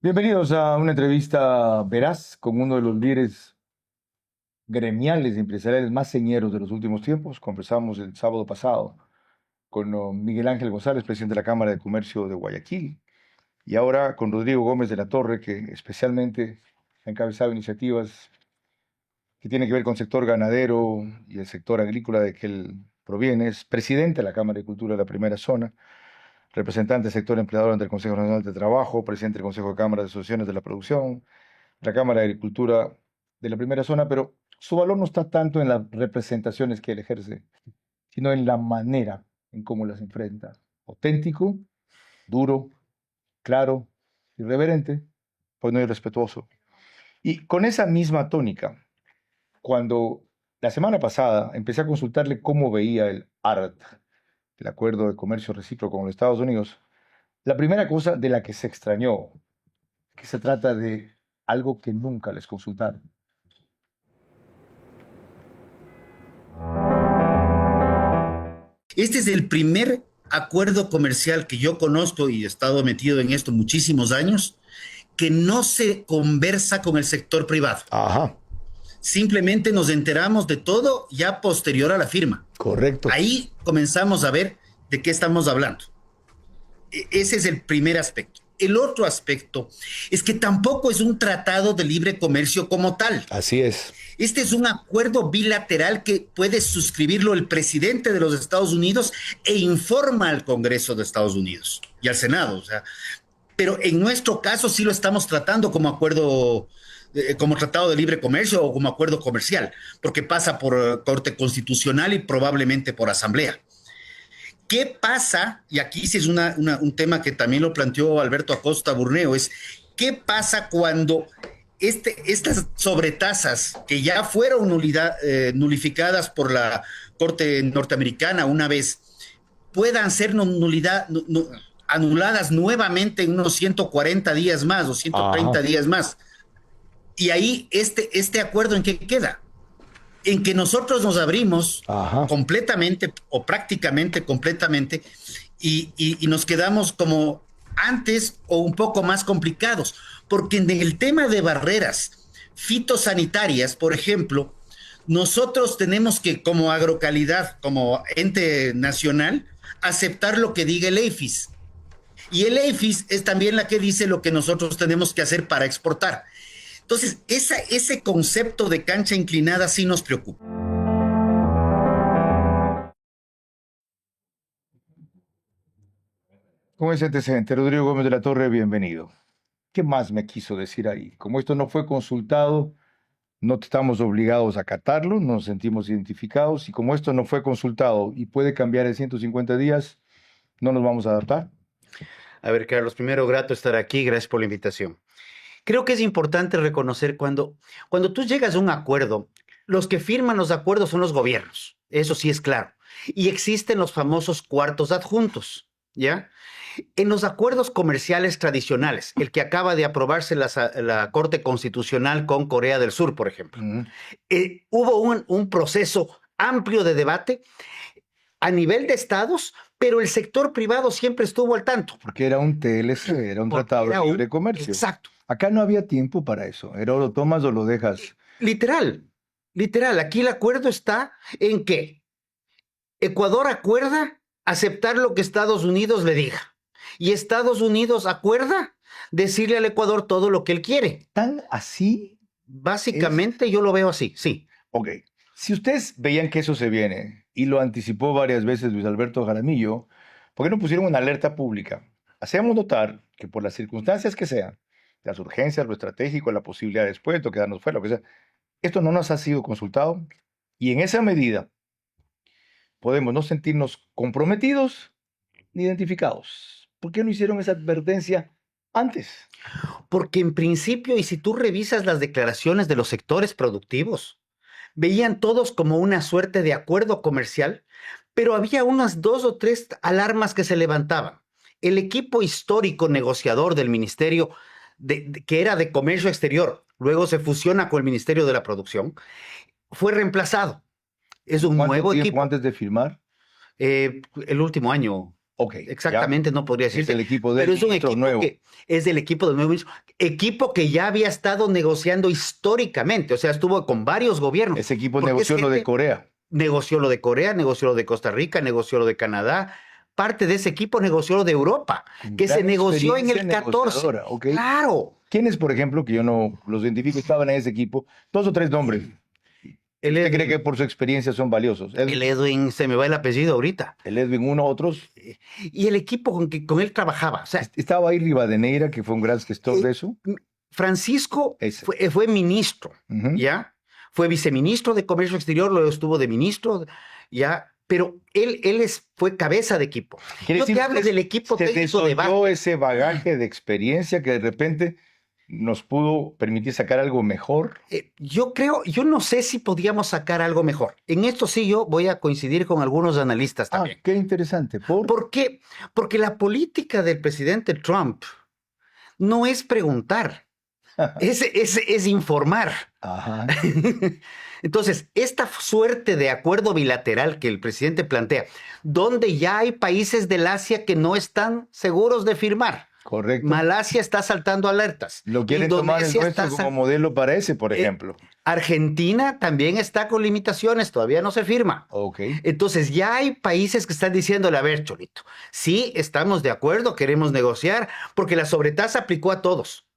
Bienvenidos a una entrevista veraz con uno de los líderes gremiales y empresariales más señeros de los últimos tiempos. Conversamos el sábado pasado con Miguel Ángel González, presidente de la Cámara de Comercio de Guayaquil, y ahora con Rodrigo Gómez de la Torre, que especialmente ha encabezado iniciativas que tienen que ver con el sector ganadero y el sector agrícola de que él proviene. Es presidente de la Cámara de Cultura de la Primera Zona, representante del sector empleador ante el Consejo Nacional de Trabajo, presidente del Consejo de Cámaras de Asociaciones de la Producción, la Cámara de Agricultura de la Primera Zona, pero su valor no está tanto en las representaciones que él ejerce, sino en la manera en cómo las enfrenta. Auténtico, duro, claro, irreverente, pues no irrespetuoso. Y con esa misma tónica, cuando la semana pasada empecé a consultarle cómo veía el ART, el Acuerdo de Comercio Recíproco con los Estados Unidos, la primera cosa de la que se extrañó, que se trata de algo que nunca les consultaron. Este es el primer acuerdo comercial que yo conozco y he estado metido en esto muchísimos años, que no se conversa con el sector privado. Ajá, Simplemente nos enteramos de todo ya posterior a la firma. correcto. Ahí comenzamos a ver de qué estamos hablando. Ese es el primer aspecto. El otro aspecto es que tampoco es un tratado de libre comercio como tal. Así es. Este es un acuerdo bilateral que puede suscribirlo el presidente de los Estados Unidos e informa al Congreso de Estados Unidos y al Senado. O sea, pero en nuestro caso sí lo estamos tratando como acuerdo, como tratado de libre comercio o como acuerdo comercial, porque pasa por Corte Constitucional y probablemente por Asamblea. ¿Qué pasa? Y aquí sí es un tema que también lo planteó Alberto Acosta Burneo, es ¿qué pasa cuando estas sobretasas que ya fueron nulificadas por la Corte norteamericana una vez puedan ser anuladas nuevamente en unos 140 días más o 130 Ajá, días más? Y ahí este acuerdo en qué queda, en que nosotros nos abrimos ajá. completamente o prácticamente completamente y nos quedamos como antes o un poco más complicados, porque en el tema de barreras fitosanitarias, por ejemplo, nosotros tenemos que como agrocalidad, como ente nacional, aceptar lo que diga el EIFIS. Y el EIFIS es también la que dice lo que nosotros tenemos que hacer para exportar. Entonces, ese concepto de cancha inclinada sí nos preocupa. Con ese antecedente, Rodrigo Gómez de la Torre, bienvenido. ¿Qué más me quiso decir ahí? Como esto no fue consultado, no estamos obligados a acatarlo, nos sentimos identificados, y como esto no fue consultado y puede cambiar en 150 días, no nos vamos a adaptar. A ver, Carlos, primero grato estar aquí, gracias por la invitación. Creo que es importante reconocer cuando tú llegas a un acuerdo, los que firman los acuerdos son los gobiernos, eso sí es claro. Y existen los famosos cuartos adjuntos, ¿ya? En los acuerdos comerciales tradicionales, el que acaba de aprobarse la Corte Constitucional con Corea del Sur, por ejemplo, Ujú. hubo un proceso amplio de debate a nivel de estados, pero el sector privado siempre estuvo al tanto. Porque era un TLC, era un Porque tratado de era libre comercio. exacto. Acá no había tiempo para eso. Era o lo tomas o lo dejas. Literal, literal. Aquí el acuerdo está en que Ecuador acuerda aceptar lo que Estados Unidos le diga. Y Estados Unidos acuerda decirle al Ecuador todo lo que él quiere. Tan así es. Básicamente yo lo veo así, sí. Ok. Si ustedes veían que eso se viene y lo anticipó varias veces Luis Alberto Jaramillo, ¿por qué no pusieron una alerta pública? Hacemos notar que por las circunstancias que sean, las urgencias, lo estratégico, la posibilidad después de quedarnos fuera, lo que sea, esto no nos ha sido consultado y en esa medida podemos no sentirnos comprometidos ni identificados. ¿Por qué no hicieron esa advertencia antes? Porque en principio, y si tú revisas las declaraciones de los sectores productivos, veían todos como una suerte de acuerdo comercial, pero había unas 2 o 3 alarmas que se levantaban. El equipo histórico negociador del Ministerio, que era de Comercio Exterior, luego se fusiona con el Ministerio de la Producción, fue reemplazado. Es un ¿Cuánto nuevo tiempo equipo. antes de firmar? El último año. Ok, Exactamente, no podría es decirte. el equipo del Pero es un ministro equipo nuevo. que es del equipo del nuevo ministro, equipo que ya había estado negociando históricamente, o sea, estuvo con varios gobiernos. Ese equipo Porque es negoció lo de gente- Corea. Negoció lo de Corea, negoció lo de Costa Rica, negoció lo de Canadá. Parte de ese equipo negoció lo de Europa, Con que se gran negoció en experiencia el 14. negociadora, ¿ok? Claro. ¿Quiénes, por ejemplo, que yo no los identifico, estaban en ese equipo? Dos o tres nombres. El ¿Usted cree que Edwin, por su experiencia son valiosos? el Edwin, se me va el apellido ahorita. El Edwin, uno, otros. Y el equipo con que con él trabajaba. O sea, Estaba ahí Rivadeneira, que fue un gran gestor eh, de eso. Francisco Ese. fue ministro, Ujú. ¿ya? Fue viceministro de Comercio Exterior, luego estuvo de ministro, ¿ya? Pero fue cabeza de equipo. Quiere Yo decir te hablo que del equipo se técnico de desoyó base. ese bagaje de experiencia que de repente nos pudo permitir sacar algo mejor. Yo no sé si podíamos sacar algo mejor. En esto sí yo voy a coincidir con algunos analistas Ah, también. qué interesante. ¿Por qué? Porque la política del presidente Trump no es preguntar, es informar. Ajá. Entonces, esta suerte de acuerdo bilateral que el presidente plantea, donde ya hay países del Asia que no están seguros de firmar. Correcto. Malasia está saltando alertas. Lo quieren tomar el Indonesia nuestro está como modelo para ese, por Eh, ejemplo. Argentina también está con limitaciones, todavía no se firma. Ok. Entonces ya hay países que están diciéndole, a ver, Cholito, sí, estamos de acuerdo, queremos negociar, porque la sobretasa aplicó a todos.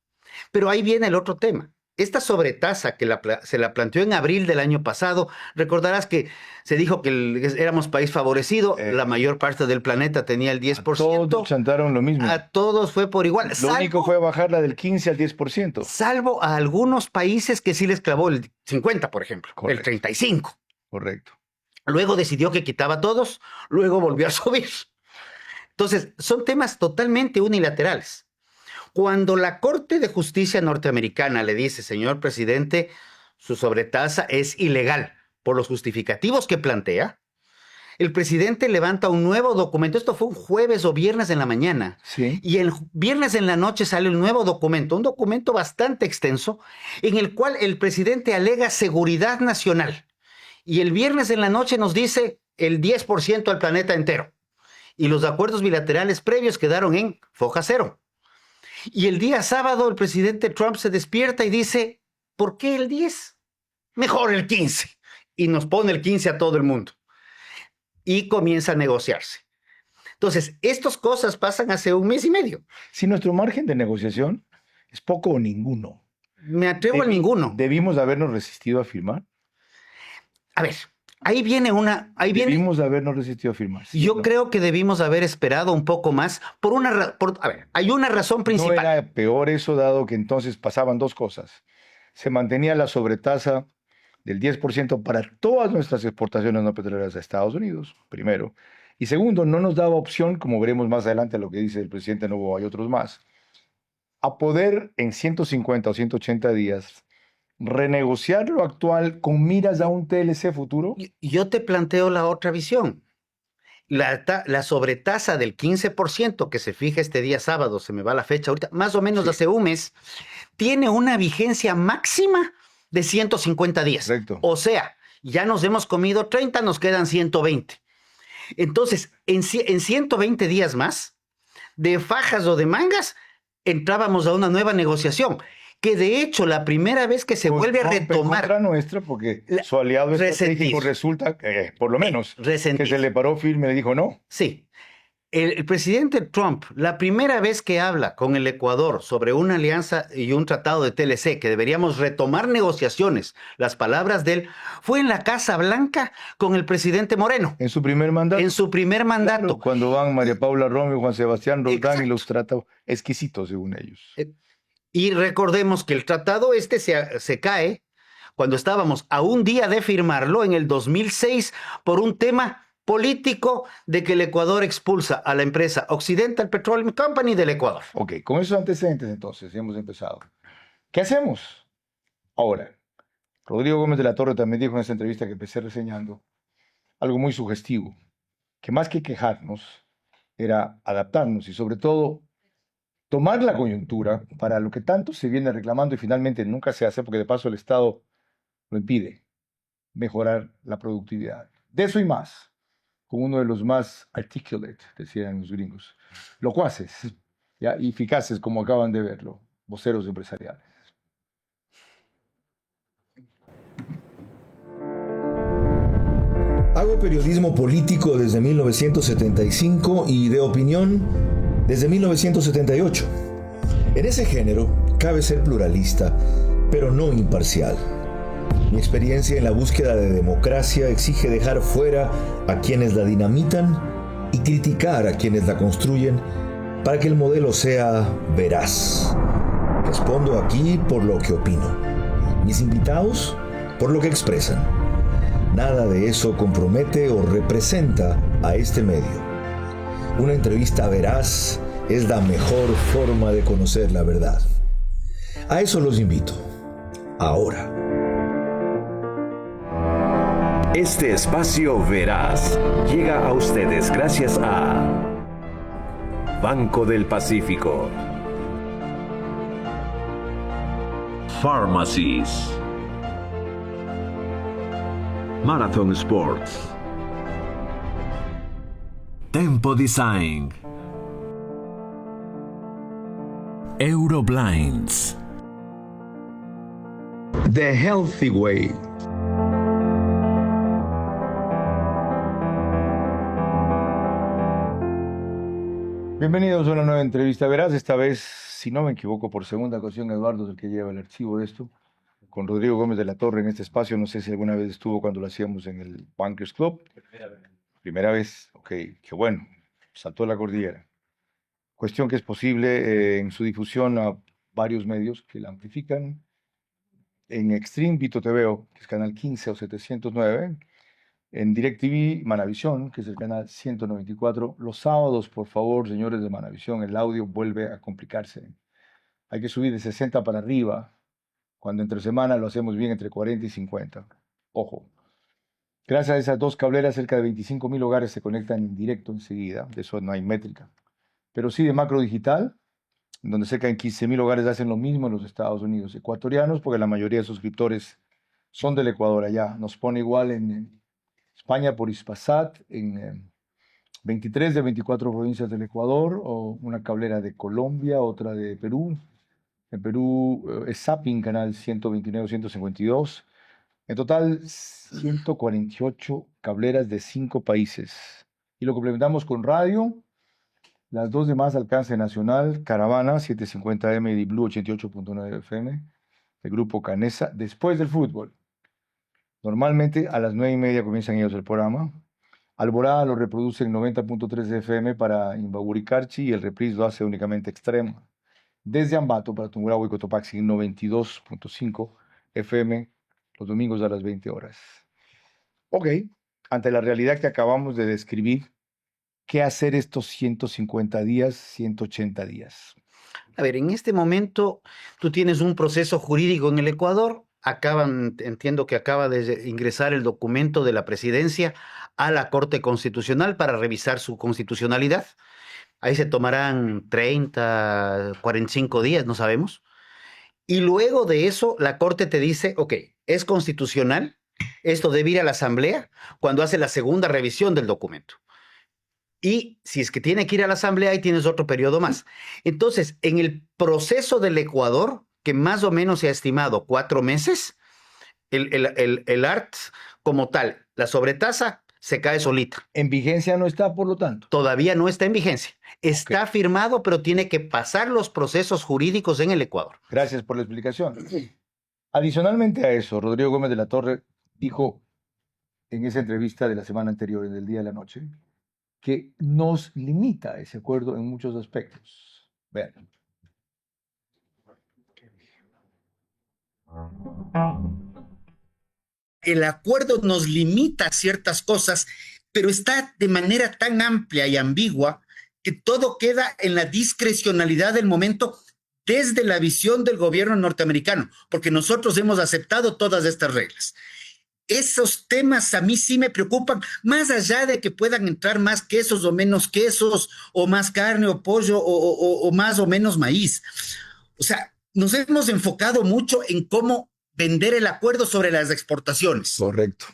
Pero ahí viene el otro tema. Esta sobretasa que se la planteó en abril del año pasado, recordarás que se dijo que éramos país favorecido, la mayor parte del planeta tenía el 10%. Todos chantaron lo mismo. A todos fue por igual. Lo único fue bajarla del 15 al 10%. Salvo a algunos países que sí les clavó el 50, por ejemplo, Correcto. el 35. Correcto. Luego decidió que quitaba a todos, luego volvió a subir. Entonces, son temas totalmente unilaterales. Cuando la Corte de Justicia norteamericana le dice, señor presidente, su sobretasa es ilegal por los justificativos que plantea, el presidente levanta un nuevo documento. Esto fue un jueves o viernes en la mañana. Sí. Y el viernes en la noche sale un nuevo documento, un documento bastante extenso, en el cual el presidente alega seguridad nacional. Y el viernes en la noche nos dice el 10% al planeta entero. Y los acuerdos bilaterales previos quedaron en foja cero. Y el día sábado el presidente Trump se despierta y dice, ¿por qué el 10? Mejor el 15. Y nos pone el 15 a todo el mundo. Y comienza a negociarse. Entonces, estas cosas pasan hace un mes y medio. Si nuestro margen de negociación es poco o ninguno. Me atrevo a ninguno. ¿Debimos habernos resistido a firmar? A ver, ahí viene. Debimos habernos resistido a firmar. ¿Sí Yo o no? creo que debimos haber esperado un poco más a ver, hay una razón principal. ¿No era peor eso, dado que entonces pasaban dos cosas? Se mantenía la sobretasa del 10% para todas nuestras exportaciones no petroleras a Estados Unidos, primero. Y segundo, no nos daba opción, como veremos más adelante lo que dice el presidente Novoa y otros más, a poder en 150 o 180 días renegociar lo actual con miras a un TLC futuro. Yo te planteo la otra visión. La sobretasa del 15% que se fija este día sábado, se me va la fecha ahorita, más o menos Sí. hace un mes, tiene una vigencia máxima de 150 días. Correcto. O sea, ya nos hemos comido 30, nos quedan 120. Entonces, en 120 días más, de fajas o de mangas, entrábamos a una nueva negociación, que de hecho la primera vez que se vuelve a Rompe retomar, contra nuestra porque La- su aliado estratégico resentir. resulta, por lo menos, que resentir. se le paró firme y le dijo no. Sí. El presidente Trump, la primera vez que habla con el Ecuador sobre una alianza y un tratado de TLC, que deberíamos retomar negociaciones, las palabras de él, fue en la Casa Blanca con el presidente Moreno, En su primer mandato. en su primer mandato. Claro, cuando van María Paula Romeo y Juan Sebastián Roldán Exacto. y los trata exquisitos, según ellos. Y recordemos que el tratado se cae cuando estábamos a un día de firmarlo en el 2006 por un tema político de que el Ecuador expulsa a la empresa Occidental Petroleum Company del Ecuador. Ok, con esos antecedentes entonces hemos empezado. ¿Qué hacemos? Ahora, Rodrigo Gómez de la Torre también dijo en esa entrevista que empecé reseñando algo muy sugestivo, que más que quejarnos era adaptarnos y sobre todo tomar la coyuntura para lo que tanto se viene reclamando y finalmente nunca se hace porque de paso el Estado lo impide, mejorar la productividad. De eso y más con uno de los más articulate, decían los gringos, locuaces, ¿ya? Y eficaces, como acaban de verlo, voceros empresariales. Hago periodismo político desde 1975 y de opinión desde 1978. En ese género cabe ser pluralista, pero no imparcial. Mi experiencia en la búsqueda de democracia exige dejar fuera a quienes la dinamitan y criticar a quienes la construyen para que el modelo sea veraz. Respondo aquí por lo que opino. Mis invitados por lo que expresan. Nada de eso compromete o representa a este medio. Una entrevista veraz es la mejor forma de conocer la verdad. A eso los invito. Ahora. Este espacio veraz llega a ustedes gracias a Banco del Pacífico, Pharmacies, Marathon Sports, Tempo Design, Euroblinds, The Healthy Way. Bienvenidos a una nueva entrevista veraz. Esta vez, si no me equivoco, por segunda ocasión, Eduardo es el que lleva el archivo de esto, con Rodrigo Gómez de la Torre en este espacio. No sé si alguna vez estuvo cuando lo hacíamos en el Bankers Club. Primera vez, ok, qué bueno, saltó la cordillera. Cuestión que es posible en su difusión a varios medios que la amplifican. En Extreme Vito TVO, que es canal 15 o 709. En DirecTV, Manavisión, que es el canal 194. Los sábados, por favor, señores de Manavisión, el audio vuelve a complicarse. Hay que subir de 60 para arriba, cuando entre semana lo hacemos bien entre 40 y 50. Ojo. Gracias a esas dos cableras, cerca de 25.000 hogares se conectan en directo enseguida. De eso no hay métrica. Pero sí de macro digital, donde cerca de 15.000 hogares hacen lo mismo en los Estados Unidos ecuatorianos, porque la mayoría de suscriptores son del Ecuador allá. Nos pone igual en España por Hispasat, en 23 de 24 provincias del Ecuador, o una cablera de Colombia, otra de Perú. En Perú es Zapping, canal 129 o 152. En total, 148 cableras de 5 países. Y lo complementamos con radio, las dos de más alcance nacional, Caravana 750M y Blue 88.9 FM, el grupo Canesa, después del fútbol. Normalmente a las 9:30 comienzan ellos el programa. Alborada lo reproduce en 90.3 FM para Imbaburicarchi y el reprise lo hace únicamente Extrema. Desde Ambato para Tungurahua y Cotopaxi en 92.5 FM los domingos a las 20 horas. Ok, ante la realidad que acabamos de describir, ¿qué hacer estos 150 días, 180 días? A ver, en este momento tú tienes un proceso jurídico en el Ecuador. Entiendo que acaba de ingresar el documento de la presidencia a la Corte Constitucional para revisar su constitucionalidad. Ahí se tomarán 30, 45 días, no sabemos. Y luego de eso, la Corte te dice, ok, es constitucional, esto debe ir a la Asamblea cuando hace la segunda revisión del documento. Y si es que tiene que ir a la Asamblea, ahí tienes otro periodo más. Entonces, en el proceso del Ecuador, que más o menos se ha estimado 4 meses, el ART como tal, la sobretasa, se cae solita. En vigencia no está, por lo tanto. Todavía no está en vigencia. Está firmado, pero tiene que pasar los procesos jurídicos en el Ecuador. Gracias por la explicación. Adicionalmente a eso, Rodrigo Gómez de la Torre dijo en esa entrevista de la semana anterior, del día de la noche, que nos limita ese acuerdo en muchos aspectos. Vean. El acuerdo nos limita a ciertas cosas, pero está de manera tan amplia y ambigua que todo queda en la discrecionalidad del momento desde la visión del gobierno norteamericano, porque nosotros hemos aceptado todas estas reglas. Esos temas a mí sí me preocupan, más allá de que puedan entrar más quesos o menos quesos, o más carne o pollo, o más o menos maíz. O sea, nos hemos enfocado mucho en cómo vender el acuerdo sobre las exportaciones. Correcto.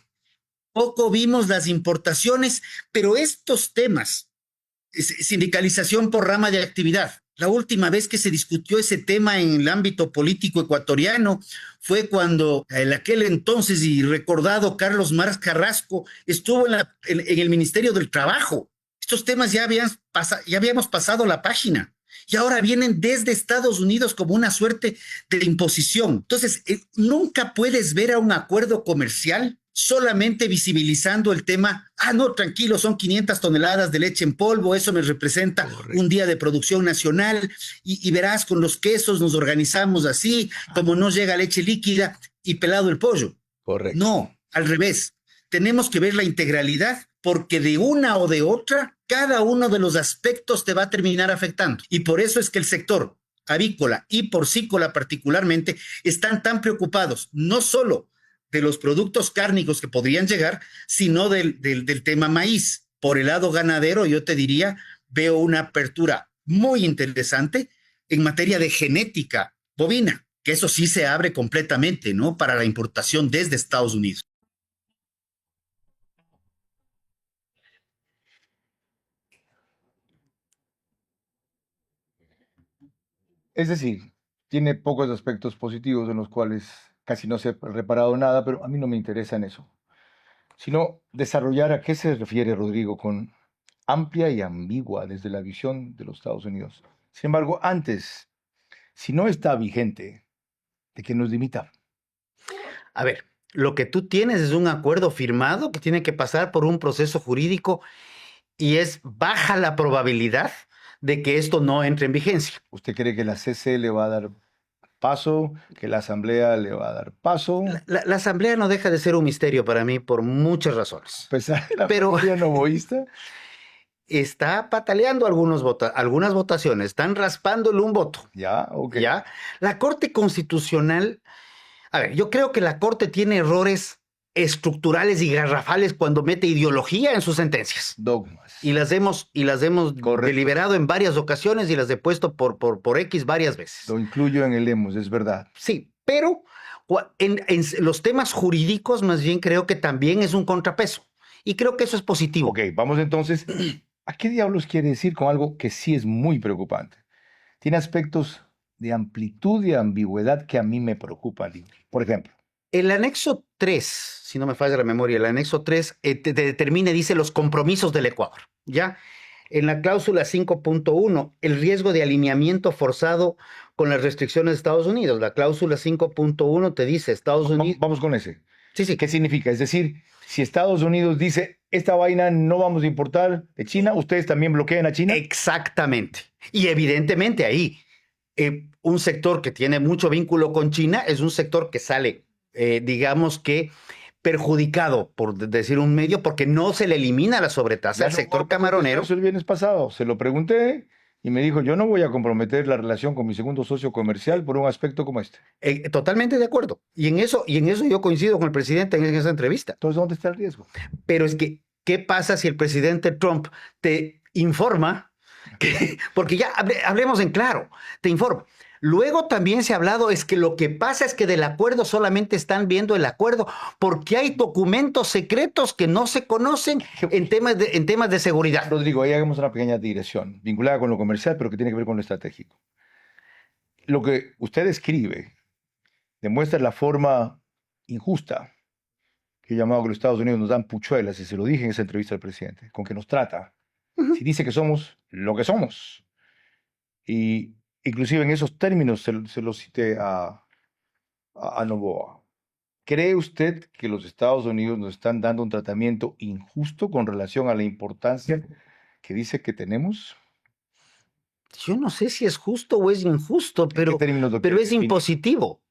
poco vimos las importaciones, pero estos temas, sindicalización por rama de actividad. La última vez que se discutió ese tema en el ámbito político ecuatoriano fue cuando en aquel entonces y recordado Carlos Marx Carrasco estuvo en el Ministerio del Trabajo. Estos temas ya habíamos pasado la página y ahora vienen desde Estados Unidos como una suerte de imposición. Entonces, nunca puedes ver a un acuerdo comercial solamente visibilizando el tema, no, tranquilo, son 500 toneladas de leche en polvo, eso me representa un día de producción nacional, y verás, con los quesos nos organizamos así, como no llega leche líquida y pelado el pollo. Correcto. No, al revés. Tenemos que ver la integralidad, porque de una o de otra, cada uno de los aspectos te va a terminar afectando. Y por eso es que el sector avícola y porcícola particularmente están tan preocupados, no solo de los productos cárnicos que podrían llegar, sino del tema maíz. Por el lado ganadero, yo te diría, veo una apertura muy interesante en materia de genética bovina, que eso sí se abre completamente, ¿no? Para la importación desde Estados Unidos. Es decir, tiene pocos aspectos positivos en los cuales casi no se ha reparado nada, pero a mí no me interesa en eso, sino desarrollar a qué se refiere Rodrigo con amplia y ambigua desde la visión de los Estados Unidos. Sin embargo, antes, si no está vigente, ¿de qué nos limita? A ver, lo que tú tienes es un acuerdo firmado que tiene que pasar por un proceso jurídico y es baja la probabilidad de que esto no entre en vigencia. ¿Usted cree que la CC le va a dar paso, que la Asamblea le va a dar paso? La Asamblea no deja de ser un misterio para mí por muchas razones. A pesar de la Pero- mayoría novoísta. Está pataleando algunas votaciones, están raspándole un voto. Ya, ok. ¿Ya? La Corte Constitucional, a ver, yo creo que la Corte tiene errores estructurales y garrafales cuando mete ideología en sus sentencias. Dogmas. Y las hemos Correcto. deliberado en varias ocasiones y las he puesto por X varias veces. Lo incluyo en el lemos, es verdad. Sí, pero en los temas jurídicos más bien creo que también es un contrapeso. Y creo que eso es positivo. Ok, vamos entonces. ¿A qué diablos quiere decir con algo que sí es muy preocupante? Tiene aspectos de amplitud y ambigüedad que a mí me preocupan. Por ejemplo, El anexo 3, si no me falla la memoria, el anexo 3 te determina y dice los compromisos del Ecuador, ¿ya? En la cláusula 5.1, el riesgo de alineamiento forzado con las restricciones de Estados Unidos. La cláusula 5.1 te dice Estados Unidos... vamos con ese. Sí, sí. ¿Qué significa? Es decir, si Estados Unidos dice, esta vaina no vamos a importar de China, ¿ustedes también bloquean a China? Exactamente. Y evidentemente ahí, un sector que tiene mucho vínculo con China es un sector que sale, digamos que perjudicado, por decir un medio, porque no se le elimina la sobretasa Ya al no sector puedo contestar camaronero. eso el viernes pasado. Se lo pregunté y me dijo, yo no voy a comprometer la relación con mi segundo socio comercial por un aspecto como este. Totalmente de acuerdo. Y en eso yo coincido con el presidente en esa entrevista. Entonces, ¿dónde está el riesgo? Pero es que, ¿qué pasa si el presidente Trump te informa? Porque ya hablemos en claro, te informa. Luego también se ha hablado, es que lo que pasa es que del acuerdo solamente están viendo el acuerdo porque hay documentos secretos que no se conocen en temas de seguridad. Rodrigo, ahí hagamos una pequeña digresión, vinculada con lo comercial, pero que tiene que ver con lo estratégico. Lo que usted escribe demuestra la forma injusta que he llamado que los Estados Unidos nos dan puchuelas, y se lo dije en esa entrevista al presidente, con que nos trata. Si dice que somos lo que somos. Y inclusive en esos términos se lo cité a Noboa. ¿Cree usted que los Estados Unidos nos están dando un tratamiento injusto con relación a la importancia que dice que tenemos? Yo no sé si es justo o es injusto, ¿En qué pero términos lo es define? impositivo.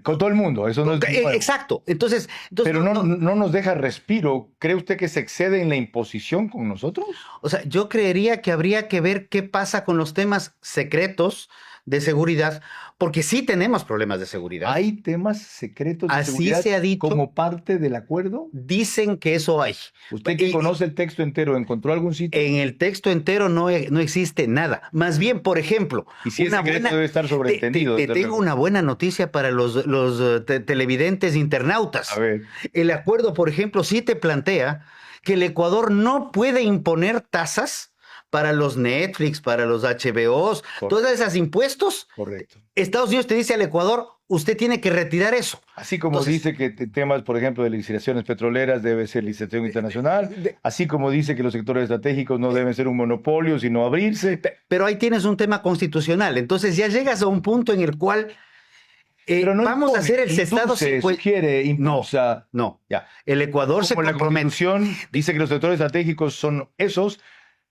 Con todo el mundo, eso no es nuevo. Exacto. Entonces Pero no nos deja respiro. ¿Cree usted que se excede en la imposición con nosotros? O sea, yo creería que habría que ver qué pasa con los temas secretos de seguridad, porque sí tenemos problemas de seguridad. ¿Hay temas secretos de Así seguridad se ha dicho. como parte del acuerdo? Dicen que eso hay. Usted que Y- conoce el texto entero, ¿encontró algún sitio? En el texto entero no existe nada. Más bien, por ejemplo, Y si es secreto debe estar te sobreentendido. desde tengo luego. una buena noticia para los televidentes internautas. A ver, El acuerdo, por ejemplo, sí te plantea que el Ecuador no puede imponer tasas para los Netflix, para los HBOs, todas esas impuestos. correcto. Estados Unidos te dice al Ecuador, usted tiene que retirar eso. Así como Entonces- dice que temas, por ejemplo, de licitaciones petroleras debe ser licitación internacional, así como dice que los sectores estratégicos no deben ser un monopolio, sino abrirse. Pero ahí tienes un tema constitucional. Entonces ya llegas a un punto en el cual Pero no vamos a impone, hacer el cestado. induce, Pues, sugiere, impulsa. no. Ya. El Ecuador se Como la compromete. Constitución dice que los sectores estratégicos son esos,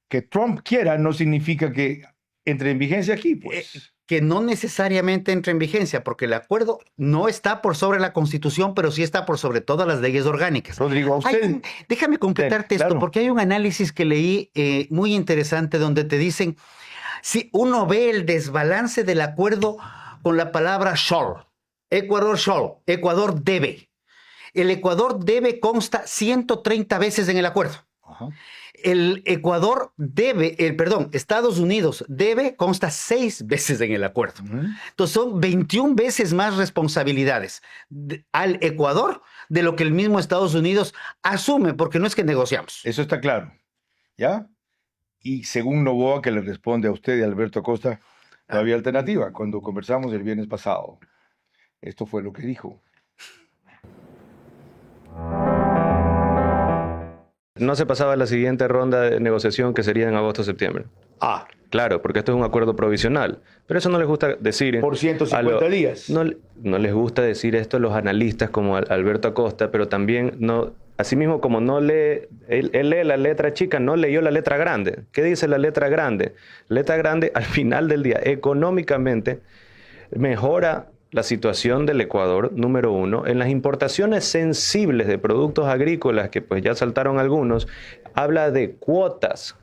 que Trump quiera no significa que entre en vigencia aquí, pues. Que no necesariamente entra en vigencia, porque el acuerdo no está por sobre la Constitución, pero sí está por sobre todas las leyes orgánicas. Rodrigo, a usted. Déjame completarte esto, claro. porque hay un análisis que leí muy interesante donde te dicen, si uno ve el desbalance del acuerdo con la palabra shall, Ecuador debe. El Ecuador debe consta 130 veces en el acuerdo. Ajá. El Ecuador debe, Estados Unidos debe consta 6 veces en el acuerdo. Ujú. Entonces son 21 veces más responsabilidades al Ecuador de lo que el mismo Estados Unidos asume, porque no es que negociamos. Eso está claro. ¿Ya? Y según Novoa, que le responde a usted y a Alberto Acosta, no había alternativa. Cuando conversamos el viernes pasado, esto fue lo que dijo. No se pasaba a la siguiente ronda de negociación que sería en agosto-septiembre. Ah, Claro, porque esto es un acuerdo provisional. Pero eso no les gusta decir. por 150 días. No les gusta decir esto a los analistas como Alberto Acosta, pero también no. Asimismo, como no lee, él lee la letra chica, no leyó la letra grande. ¿Qué dice la letra grande? La letra grande, al final del día, económicamente, mejora la situación del Ecuador, número uno. En las importaciones sensibles de productos agrícolas, que pues ya saltaron algunos, habla de cuotas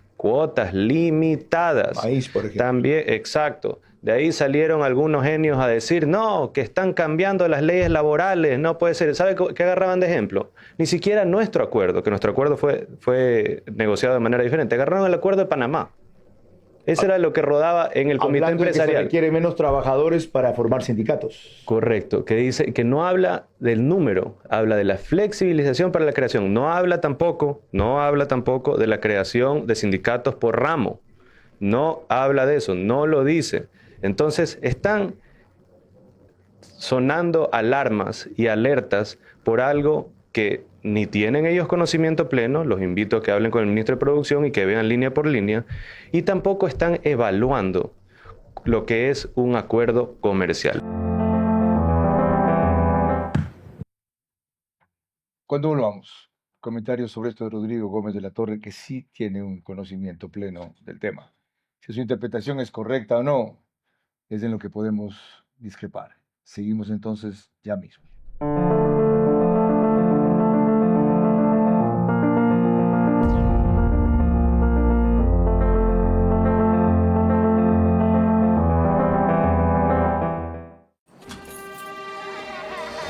limitadas. Maíz, por ejemplo. También, exacto. De ahí salieron algunos genios a decir, no, que están cambiando las leyes laborales, no puede ser. ¿Sabe qué agarraban de ejemplo? Ni siquiera nuestro acuerdo, que nuestro acuerdo fue negociado de manera diferente. Agarraron el acuerdo de Panamá. Ese era lo que rodaba en el comité Hablando de que se empresarial. requiere menos trabajadores para formar sindicatos. Correcto, que dice que no habla del número, habla de la flexibilización para la creación. No habla tampoco de la creación de sindicatos por ramo. No habla de eso, no lo dice. Entonces están sonando alarmas y alertas por algo que ni tienen ellos conocimiento pleno. Los invito a que hablen con el ministro de Producción y que vean línea por línea. Y tampoco están evaluando lo que es un acuerdo comercial. Cuando volvamos, comentarios sobre esto de Rodrigo Gómez de la Torre, que sí tiene un conocimiento pleno del tema. Si su interpretación es correcta o no, es en lo que podemos discrepar. Seguimos entonces ya mismo.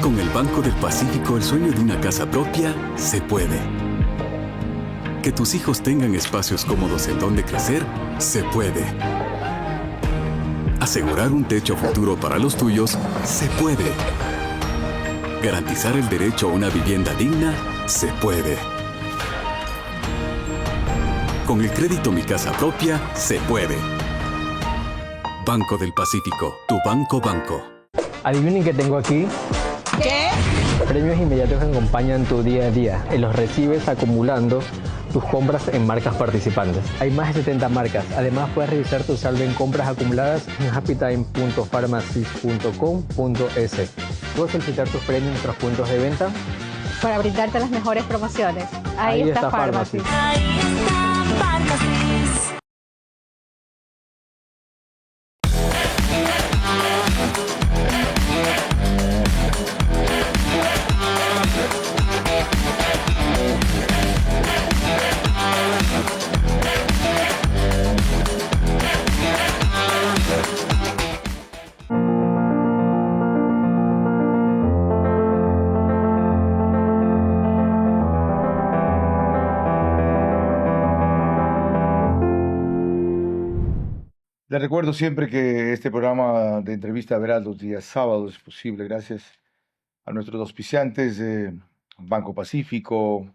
Con el Banco del Pacífico, el sueño de una casa propia se puede. Que tus hijos tengan espacios cómodos en donde crecer, se puede. Asegurar un techo futuro para los tuyos, se puede. Garantizar el derecho a una vivienda digna, se puede. Con el crédito Mi Casa Propia, se puede. Banco del Pacífico, tu banco. Adivinen qué tengo aquí. ¿Qué? Premios inmediatos que acompañan tu día a día y los recibes acumulando tus compras en marcas participantes. Hay más de 70 marcas. Además, puedes revisar tu saldo en compras acumuladas en happytime.pharmacies.com.es. Puedes solicitar tus premios en nuestros puntos de venta. Para brindarte las mejores promociones. Ahí está Pharmacy. Ahí está Pharmacy. Les recuerdo siempre que este programa de entrevista verás los días sábados es posible gracias a nuestros auspiciantes Banco Pacífico,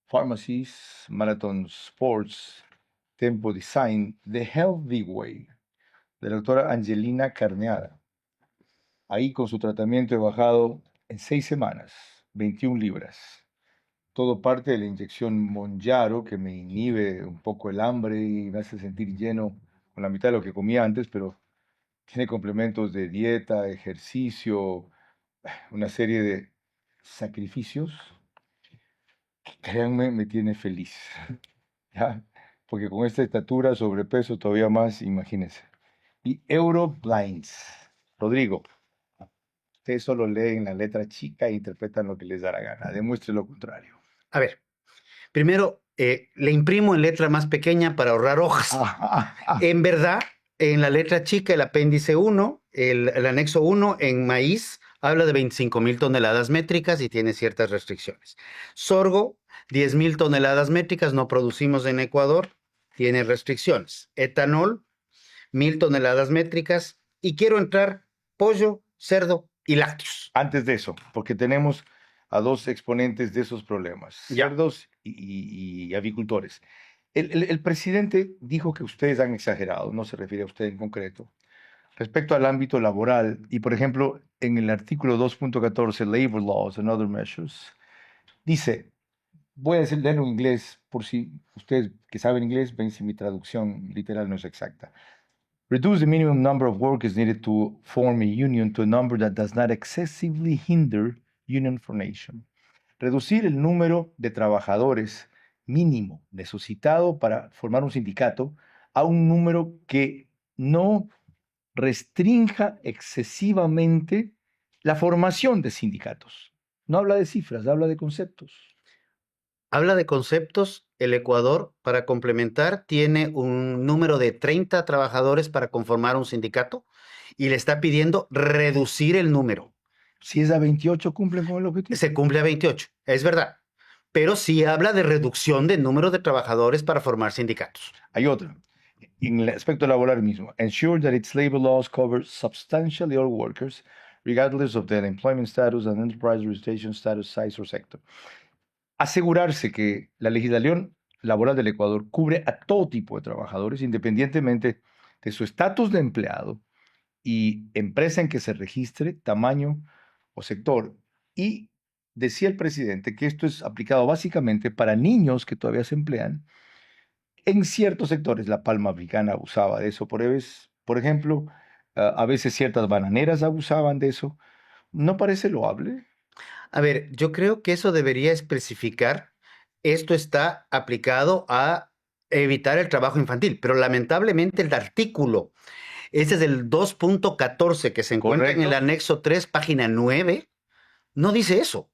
Pharmacies, Marathon Sports, Tempo Design, The Healthy Way, de la doctora Angelina Carneada. Ahí con su tratamiento he bajado en 6 semanas, 21 libras. Todo parte de la inyección Monjaro, que me inhibe un poco el hambre y me hace sentir lleno con la mitad de lo que comía antes, pero tiene complementos de dieta, ejercicio, una serie de sacrificios que, créanme, me tiene feliz. ¿Ya? Porque con esta estatura, sobrepeso, todavía más, imagínense. Y Euroblinds. Rodrigo, ustedes solo leen la letra chica e interpretan lo que les da la gana. Demuestre lo contrario. A ver, primero le imprimo en letra más pequeña para ahorrar hojas. En verdad, en la letra chica, el apéndice 1, el anexo 1 en maíz habla de 25,000 toneladas métricas y tiene ciertas restricciones. Sorgo, 10,000 toneladas métricas, no producimos en Ecuador, tiene restricciones. Etanol, 1,000 toneladas métricas. Y quiero entrar pollo, cerdo y lácteos. Antes de eso, porque tenemos a dos exponentes de esos problemas, cerdos y avicultores. El presidente dijo que ustedes han exagerado, no se refiere a usted en concreto, respecto al ámbito laboral. Y, por ejemplo, en el artículo 2.14, Labor Laws and Other Measures, dice, voy a leerlo en inglés, por si ustedes que saben inglés ven si mi traducción literal no es exacta. Reduce the minimum number of workers needed to form a union to a number that does not excessively hinder union formation. Reducir el número de trabajadores mínimo necesitado para formar un sindicato a un número que no restrinja excesivamente la formación de sindicatos. No habla de cifras, habla de conceptos. Habla de conceptos. El Ecuador, para complementar, tiene un número de 30 trabajadores para conformar un sindicato y le está pidiendo reducir el número. Si es a 28, ¿cumplen con el objetivo? Se cumple a 28, es verdad. Pero sí habla de reducción del número de trabajadores para formar sindicatos. Hay otra. En el aspecto laboral mismo. Ensure that its labor laws cover substantially all workers, regardless of their employment status and enterprise registration status, size or sector. Asegurarse que la legislación laboral del Ecuador cubre a todo tipo de trabajadores, independientemente de su estatus de empleado y empresa en que se registre, tamaño o sector. Y decía el presidente que esto es aplicado básicamente para niños que todavía se emplean en ciertos sectores. La palma africana abusaba de eso, por ejemplo, a veces ciertas bananeras abusaban de eso. ¿No parece loable? A ver, yo creo que eso debería especificar, esto está aplicado a evitar el trabajo infantil, pero lamentablemente el artículo, ese es el 2.14 que se encuentra en el anexo 3, página 9, no dice eso.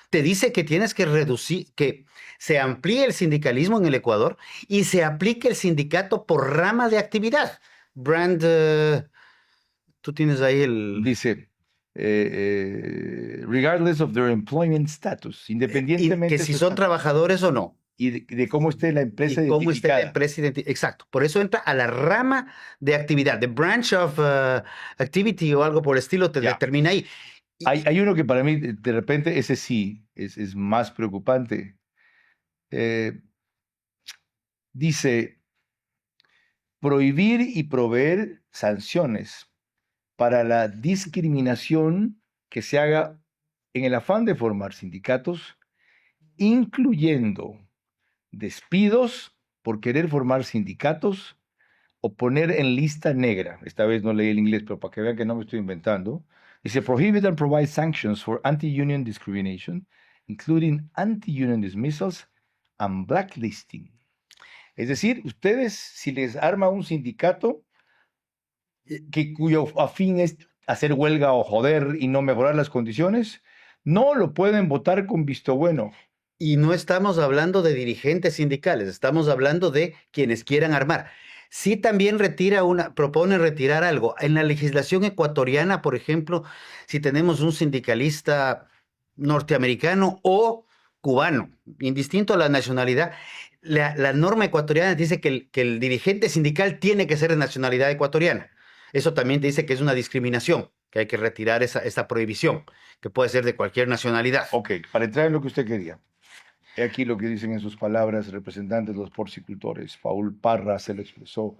Te dice que tienes que reducir, que se amplíe el sindicalismo en el Ecuador y se aplique el sindicato por rama de actividad. Tú tienes ahí el... Dice... regardless of their employment status, independientemente que si son trabajadores o no. Y de cómo esté la empresa y cómo esté la empresa exacto. Por eso entra a la rama de actividad. The branch of activity o algo por el estilo te determina ahí. Hay uno que para mí, de repente, ese sí es más preocupante. Dice, prohibir y proveer sanciones para la discriminación que se haga en el afán de formar sindicatos, incluyendo despidos por querer formar sindicatos o poner en lista negra. Esta vez no leí el inglés, pero para que vean que no me estoy inventando. Dice, prohibit and provide sanctions for anti-union discrimination, including anti-union dismissals and blacklisting. Es decir, ustedes, si les arma un sindicato cuyo afín es hacer huelga o joder y no mejorar las condiciones, no lo pueden votar con visto bueno. Y no estamos hablando de dirigentes sindicales, estamos hablando de quienes quieran armar. Sí también propone retirar algo. En la legislación ecuatoriana, por ejemplo, si tenemos un sindicalista norteamericano o cubano, indistinto a la nacionalidad, la norma ecuatoriana dice que el dirigente sindical tiene que ser de nacionalidad ecuatoriana. Eso también te dice que es una discriminación, que hay que retirar esa prohibición, que puede ser de cualquier nacionalidad. Ok, para entrar en lo que usted quería. He aquí lo que dicen en sus palabras representantes de los porcicultores. Paul Parra se lo expresó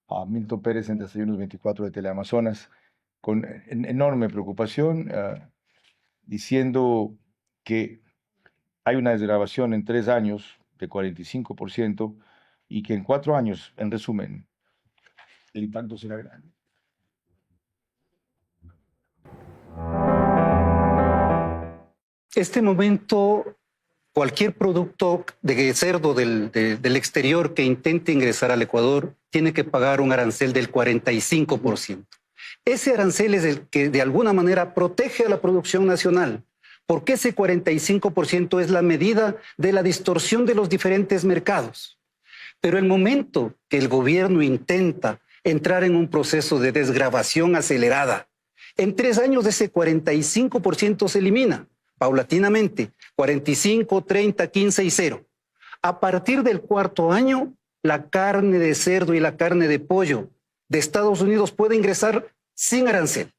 a Milton Pérez en Desayunos 24 de Teleamazonas con enorme preocupación, diciendo que hay una desgravación en 3 años de 45% y que en 4 años, en resumen, el impacto será grande. Este momento, cualquier producto de cerdo del exterior que intente ingresar al Ecuador tiene que pagar un arancel del 45%. Ese arancel es el que de alguna manera protege a la producción nacional, porque ese 45% es la medida de la distorsión de los diferentes mercados. Pero el momento que el gobierno intenta entrar en un proceso de desgravación acelerada, en 3 años ese 45% se elimina paulatinamente, 45, 30, 15 y 0. A partir del 4º año, la carne de cerdo y la carne de pollo de Estados Unidos puede ingresar sin arancel.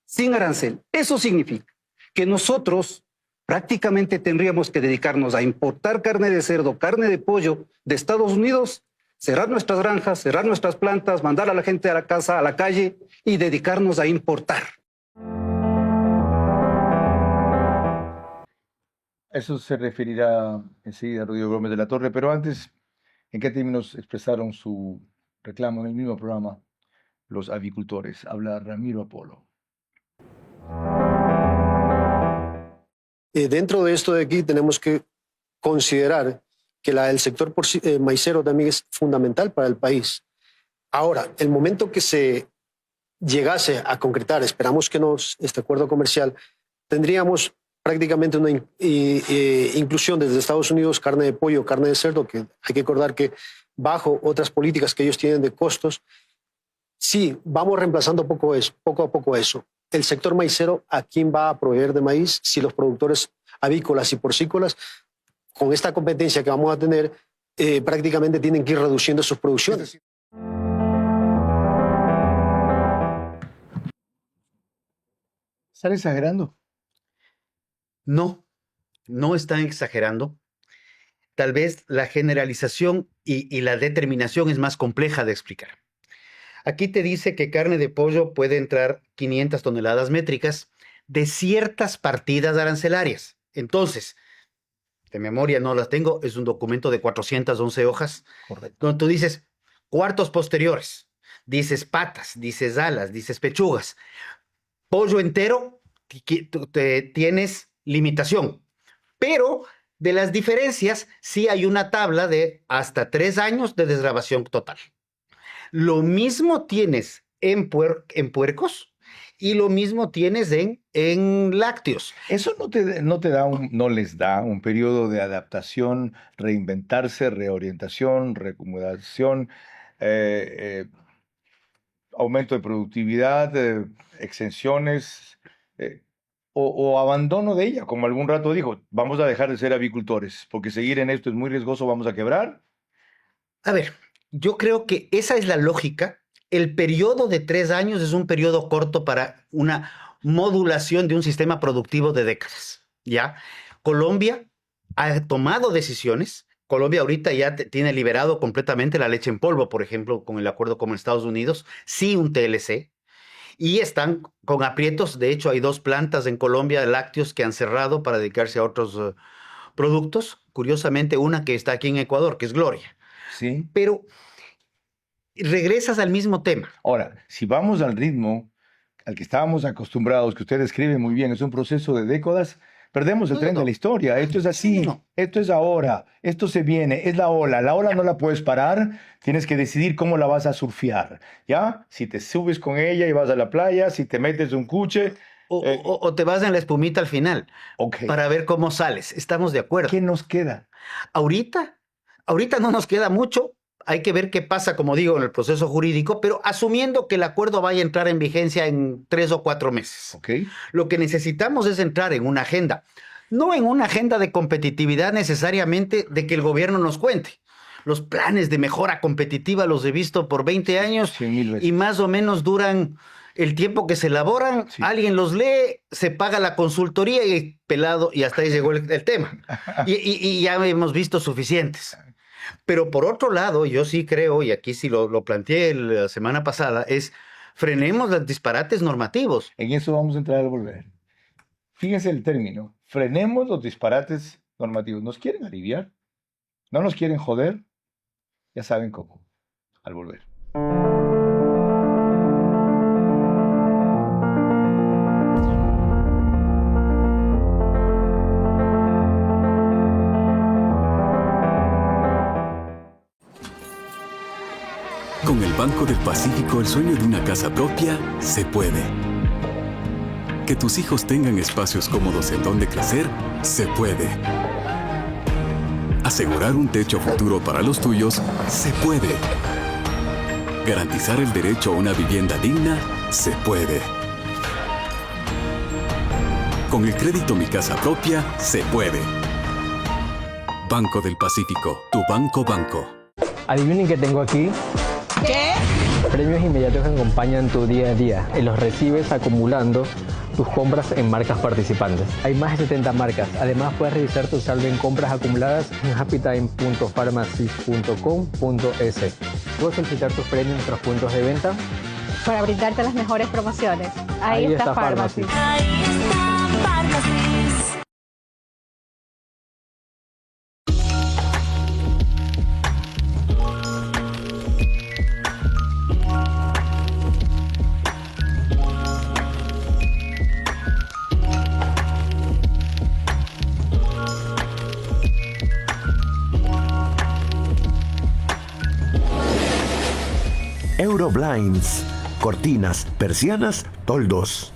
Sin arancel. Eso significa que nosotros prácticamente tendríamos que dedicarnos a importar carne de cerdo, carne de pollo de Estados Unidos, cerrar nuestras granjas, cerrar nuestras plantas, mandar a la gente a la casa, a la calle y dedicarnos a importar. Eso se referirá enseguida a Rodrigo Gómez de la Torre, pero antes, ¿en qué términos expresaron su reclamo en el mismo programa los avicultores? Habla Ramiro Apolo. Dentro de esto de aquí tenemos que considerar que el sector maicero también es fundamental para el país. Ahora, el momento que se llegase a concretar, esperamos que no, este acuerdo comercial, tendríamos prácticamente una inclusión desde Estados Unidos, carne de pollo, carne de cerdo, que hay que recordar que bajo otras políticas que ellos tienen de costos, sí, vamos reemplazando poco a poco eso. El sector maicero, ¿a quién va a proveer de maíz? Si los productores avícolas y porcícolas, con esta competencia que vamos a tener, prácticamente tienen que ir reduciendo sus producciones. ¿Están exagerando? No, no están exagerando. Tal vez la generalización y la determinación es más compleja de explicar. Aquí te dice que carne de pollo puede entrar 500 toneladas métricas de ciertas partidas arancelarias. Entonces, de memoria no las tengo, es un documento de 411 hojas. Correcto. Donde tú dices cuartos posteriores, dices patas, dices alas, dices pechugas. Pollo entero, tienes limitación. Pero de las diferencias, sí hay una tabla de hasta 3 años de desgravación total. Lo mismo tienes en puercos y lo mismo tienes en lácteos. ¿Eso no les da un periodo de adaptación, reinventarse, reorientación, reacomodación, aumento de productividad, exenciones o abandono de ella? Como algún rato dijo, vamos a dejar de ser avicultores porque seguir en esto es muy riesgoso, vamos a quebrar. A ver, yo creo que esa es la lógica. El periodo de 3 años es un periodo corto para una modulación de un sistema productivo de décadas, ¿ya? Colombia ha tomado decisiones. Colombia ahorita ya tiene liberado completamente la leche en polvo, por ejemplo, con el acuerdo con Estados Unidos, sí un TLC, y están con aprietos. De hecho, hay 2 plantas en Colombia de lácteos que han cerrado para dedicarse a otros productos. Curiosamente, una que está aquí en Ecuador, que es Gloria. Sí. Pero regresas al mismo tema. Ahora, si vamos al ritmo al que estábamos acostumbrados, que usted describe muy bien, es un proceso de décadas, perdemos el tren de la historia. Esto es así, esto es ahora, esto se viene, es la ola no la puedes parar, tienes que decidir cómo la vas a surfear, ¿ya? Si te subes con ella y vas a la playa, si te metes un cuche. O te vas en la espumita al final, para ver cómo sales. Estamos de acuerdo. ¿Qué nos queda? Ahorita no nos queda mucho. Hay que ver qué pasa, como digo, en el proceso jurídico, pero asumiendo que el acuerdo vaya a entrar en vigencia en 3 o 4 meses. Okay. Lo que necesitamos es entrar en una agenda, no en una agenda de competitividad necesariamente de que el gobierno nos cuente. Los planes de mejora competitiva los he visto por 20 años 100,000 veces. y más o menos duran el tiempo que se elaboran, Sí. alguien los lee, se paga la consultoría y pelado, y hasta ahí llegó el tema. Y ya hemos visto suficientes. Pero por otro lado, yo sí creo, y aquí sí lo planteé la semana pasada, es frenemos los disparates normativos. En eso vamos a entrar al volver. Fíjense el término. Frenemos los disparates normativos. ¿Nos quieren aliviar? ¿No nos quieren joder? Ya saben cómo. Al volver. Con el Banco del Pacífico, el sueño de una casa propia se puede. Que tus hijos tengan espacios cómodos en donde crecer, se puede. Asegurar un techo futuro para los tuyos, se puede. Garantizar el derecho a una vivienda digna, se puede. Con el crédito Mi Casa Propia, se puede. Banco del Pacífico, tu banco. Adivinen qué tengo aquí. ¿Qué? Premios inmediatos que acompañan tu día a día y los recibes acumulando tus compras en marcas participantes. Hay más de 70 marcas. Además, puedes revisar tu saldo en compras acumuladas en happytime.pharmacies.com.es. Puedes solicitar tus premios en nuestros puntos de venta. Para brindarte las mejores promociones. Ahí está Pharmacy. Ahí está Pharmacies. Euroblinds. Cortinas, persianas, toldos.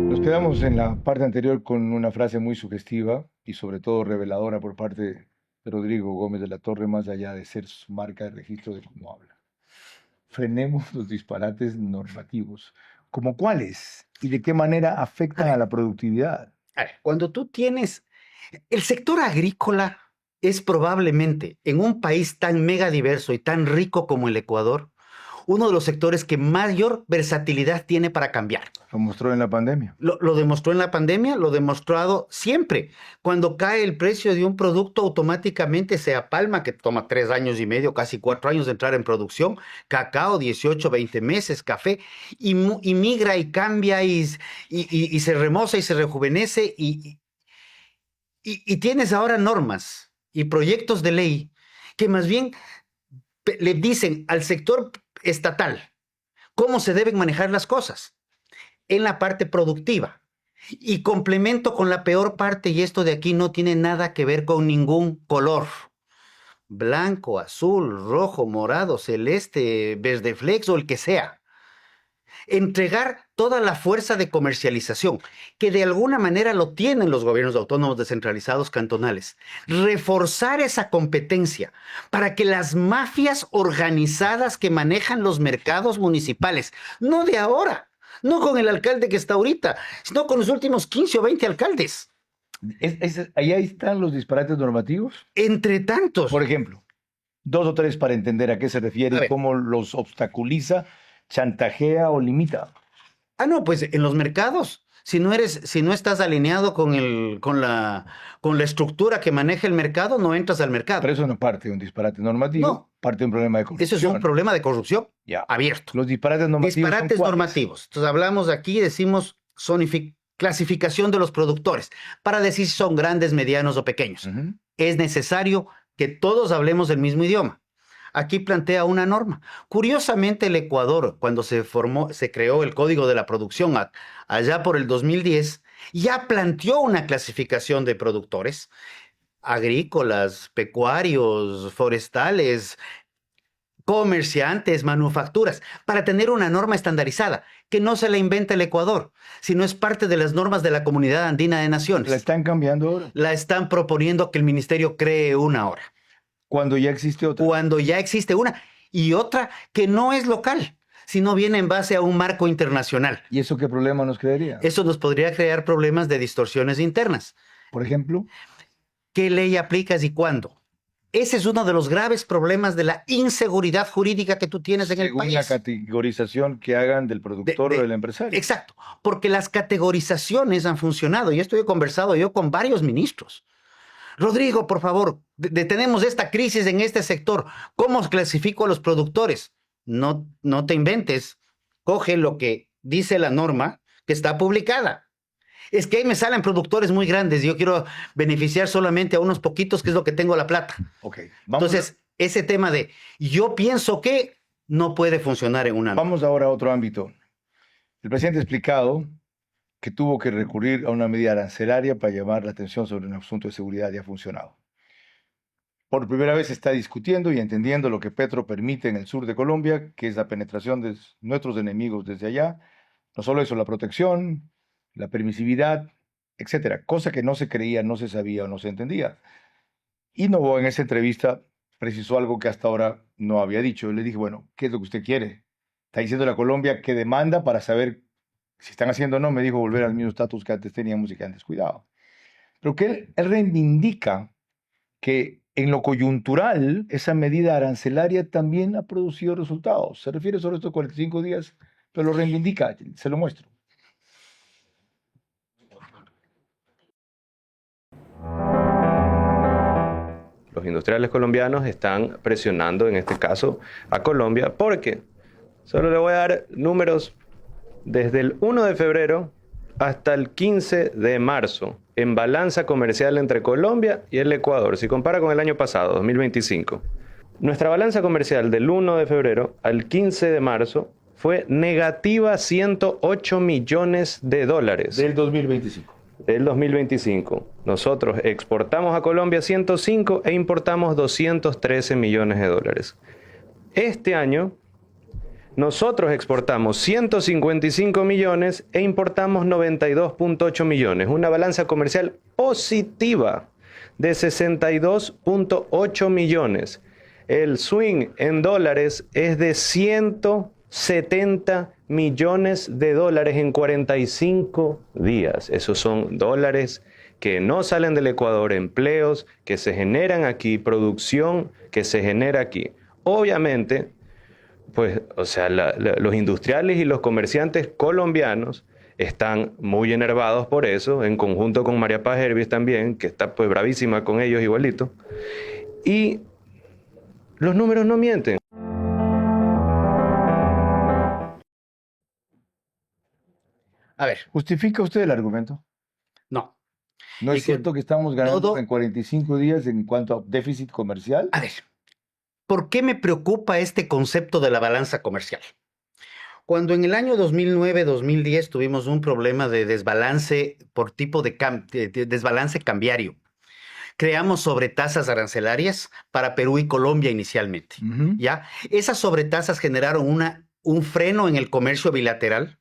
Nos quedamos en la parte anterior con una frase muy sugestiva y sobre todo reveladora por parte de Rodrigo Gómez de la Torre, más allá de ser su marca de registro de cómo habla. Frenemos los disparates normativos. ¿Cómo cuáles? ¿Y de qué manera afectan a la productividad? A ver, cuando tú tienes... El sector agrícola es probablemente, en un país tan mega diverso y tan rico como el Ecuador, uno de los sectores que mayor versatilidad tiene para cambiar. Lo mostró en la pandemia. Lo demostró en la pandemia, lo ha demostrado siempre. Cuando cae el precio de un producto, automáticamente se apalma, que toma 3 años y medio, casi 4 años de entrar en producción. Cacao, 18, 20 meses, café, y migra y cambia y se remoza y se rejuvenece. Y tienes ahora normas y proyectos de ley que más bien le dicen al sector estatal cómo se deben manejar las cosas en la parte productiva. Y complemento con la peor parte, y esto de aquí no tiene nada que ver con ningún color. Blanco, azul, rojo, morado, celeste, verde flex o el que sea. Entregar toda la fuerza de comercialización, que de alguna manera lo tienen los gobiernos autónomos descentralizados cantonales. Reforzar esa competencia para que las mafias organizadas que manejan los mercados municipales, no de ahora, no con el alcalde que está ahorita, sino con los últimos 15 o 20 alcaldes. Ahí están los disparates normativos. Entre tantos. Por ejemplo, 2 o 3 para entender a qué se refiere y cómo los obstaculiza, chantajea o limita. No, pues en los mercados, si no estás alineado con la estructura que maneja el mercado, no entras al mercado. Pero eso no parte de un disparate normativo, No. parte de un problema de corrupción. Eso es un problema de corrupción abierto. Los disparates normativos Disparates son ¿cuáles? normativos. Entonces hablamos aquí, decimos clasificación de los productores, para decir si son grandes, medianos o pequeños. Es necesario que todos hablemos el mismo idioma. Aquí plantea una norma. Curiosamente, el Ecuador, cuando se creó el Código de la Producción allá por el 2010, ya planteó una clasificación de productores agrícolas, pecuarios, forestales, comerciantes, manufacturas, para tener una norma estandarizada, que no se la inventa el Ecuador, sino es parte de las normas de la Comunidad Andina de Naciones. ¿La están cambiando ahora? La están proponiendo que el ministerio cree una ahora. Cuando ya existe otra. Cuando ya existe una. Y otra que no es local, sino viene en base a un marco internacional. ¿Y eso qué problema nos crearía? Eso nos podría crear problemas de distorsiones internas. Por ejemplo, ¿qué ley aplicas y cuándo? Ese es uno de los graves problemas de la inseguridad jurídica que tú tienes en el según país. la categorización que hagan del productor o del empresario. Exacto, porque las categorizaciones han funcionado. Y esto he conversado yo con varios ministros. Rodrigo, por favor, tenemos esta crisis en este sector. ¿Cómo clasifico a los productores? No te inventes. Coge lo que dice la norma que está publicada. Es que ahí me salen productores muy grandes y yo quiero beneficiar solamente a unos poquitos, que es lo que tengo la plata. Okay, entonces, ese tema de yo pienso que no puede funcionar en una... Vamos ahora a otro ámbito. El presidente ha explicado que tuvo que recurrir a una medida arancelaria para llamar la atención sobre un asunto de seguridad y ha funcionado. Por primera vez se está discutiendo y entendiendo lo que Petro permite en el sur de Colombia, que es la penetración de nuestros enemigos desde allá. No solo eso, la protección, la permisividad, etcétera, cosa que no se creía, no se sabía o no se entendía. Y Noboa en esa entrevista precisó algo que hasta ahora no había dicho. Le dije, bueno, ¿qué es lo que usted quiere? Está diciendo la Colombia que demanda para saber si están haciendo o no. Me dijo volver al mismo estatus que antes teníamos y que antes cuidado. Pero que él reivindica que en lo coyuntural esa medida arancelaria también ha producido resultados. Se refiere solo a estos 45 días, pero lo reivindica, se lo muestro. Los industriales colombianos están presionando, en este caso, a Colombia, porque solo le voy a dar números desde el 1 de febrero hasta el 15 de marzo en balanza comercial entre Colombia y el Ecuador. Si compara con el año pasado, 2025, nuestra balanza comercial del 1 de febrero al 15 de marzo fue negativa 108 millones de dólares. Del 2025. Del 2025. Nosotros exportamos a Colombia 105 e importamos 213 millones de dólares. Este año, nosotros exportamos 155 millones e importamos 92.8 millones. Una balanza comercial positiva de 62.8 millones. El swing en dólares es de 170 millones de dólares en 45 días. Esos son dólares que no salen del Ecuador, empleos que se generan aquí, producción que se genera aquí. Obviamente, pues, o sea, los industriales y los comerciantes colombianos están muy enervados por eso, en conjunto con María Paz Hervis también, que está pues bravísima con ellos igualito. Y los números no mienten. A ver. ¿Justifica usted el argumento? No. ¿No es cierto que estamos ganando en 45 días en cuanto a déficit comercial? A ver, ¿por qué me preocupa este concepto de la balanza comercial? Cuando en el año 2009-2010 tuvimos un problema de desbalance por tipo de desbalance cambiario, creamos sobretasas arancelarias para Perú y Colombia inicialmente. ¿Ya? Esas sobretasas generaron un freno en el comercio bilateral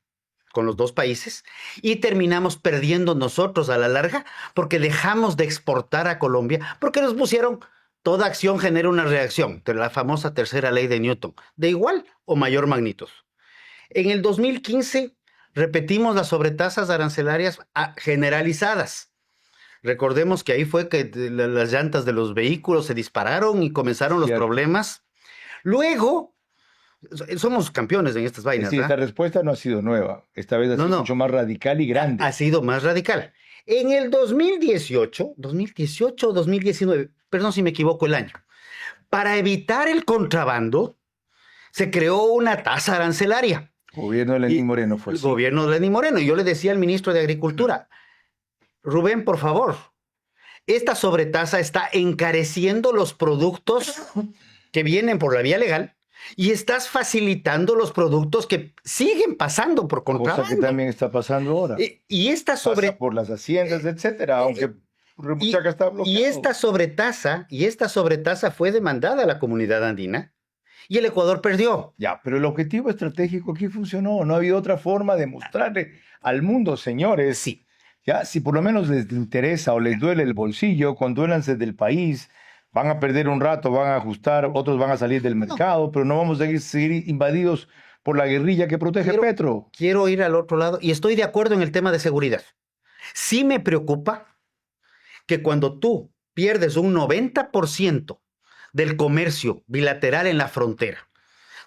con los dos países y terminamos perdiendo nosotros a la larga porque dejamos de exportar a Colombia porque nos pusieron toda acción genera una reacción, de la famosa tercera ley de Newton, de igual o mayor magnitud. En el 2015 repetimos las sobretasas arancelarias generalizadas. Recordemos que ahí fue que las llantas de los vehículos se dispararon y comenzaron los problemas. Luego, somos campeones en estas vainas. Sí, esta respuesta no ha sido nueva. Esta vez ha sido mucho más radical y grande. Ha sido más radical. En el 2018 o 2019, perdón si me equivoco el año, para evitar el contrabando, se creó una tasa arancelaria. Gobierno de Lenín Moreno fue El así. gobierno de Lenín Moreno. Y yo le decía al ministro de Agricultura, Rubén, por favor, esta sobretasa está encareciendo los productos que vienen por la vía legal y estás facilitando los productos que siguen pasando por contrabando. Cosa que también está pasando ahora. Y esta Pasa por las haciendas, etcétera, aunque Remuchaca está bloqueado. Y esta sobretasa fue demandada a la comunidad andina y el Ecuador perdió. Ya, pero el objetivo estratégico aquí funcionó. No ha habido otra forma de mostrarle al mundo, señores. Sí. Ya, si por lo menos les interesa o les duele el bolsillo, conduélanse del país. Van a perder un rato, van a ajustar, otros van a salir del mercado, pero no vamos a seguir invadidos por la guerrilla que protege Petro. Quiero ir al otro lado y estoy de acuerdo en el tema de seguridad. Sí me preocupa que cuando tú pierdes un 90% del comercio bilateral en la frontera,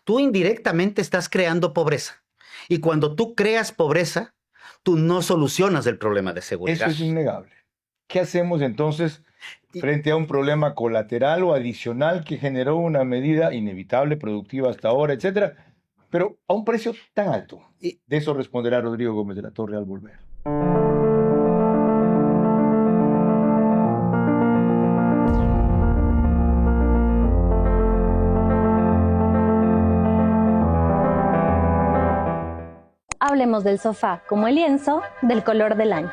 tú indirectamente estás creando pobreza. Y cuando tú creas pobreza, tú no solucionas el problema de seguridad. Eso es innegable. ¿Qué hacemos entonces frente a un problema colateral o adicional que generó una medida inevitable, productiva hasta ahora, etcétera, pero a un precio tan alto? Y de eso responderá Rodrigo Gómez de la Torre al volver. Hablemos del sofá como el lienzo del color del año.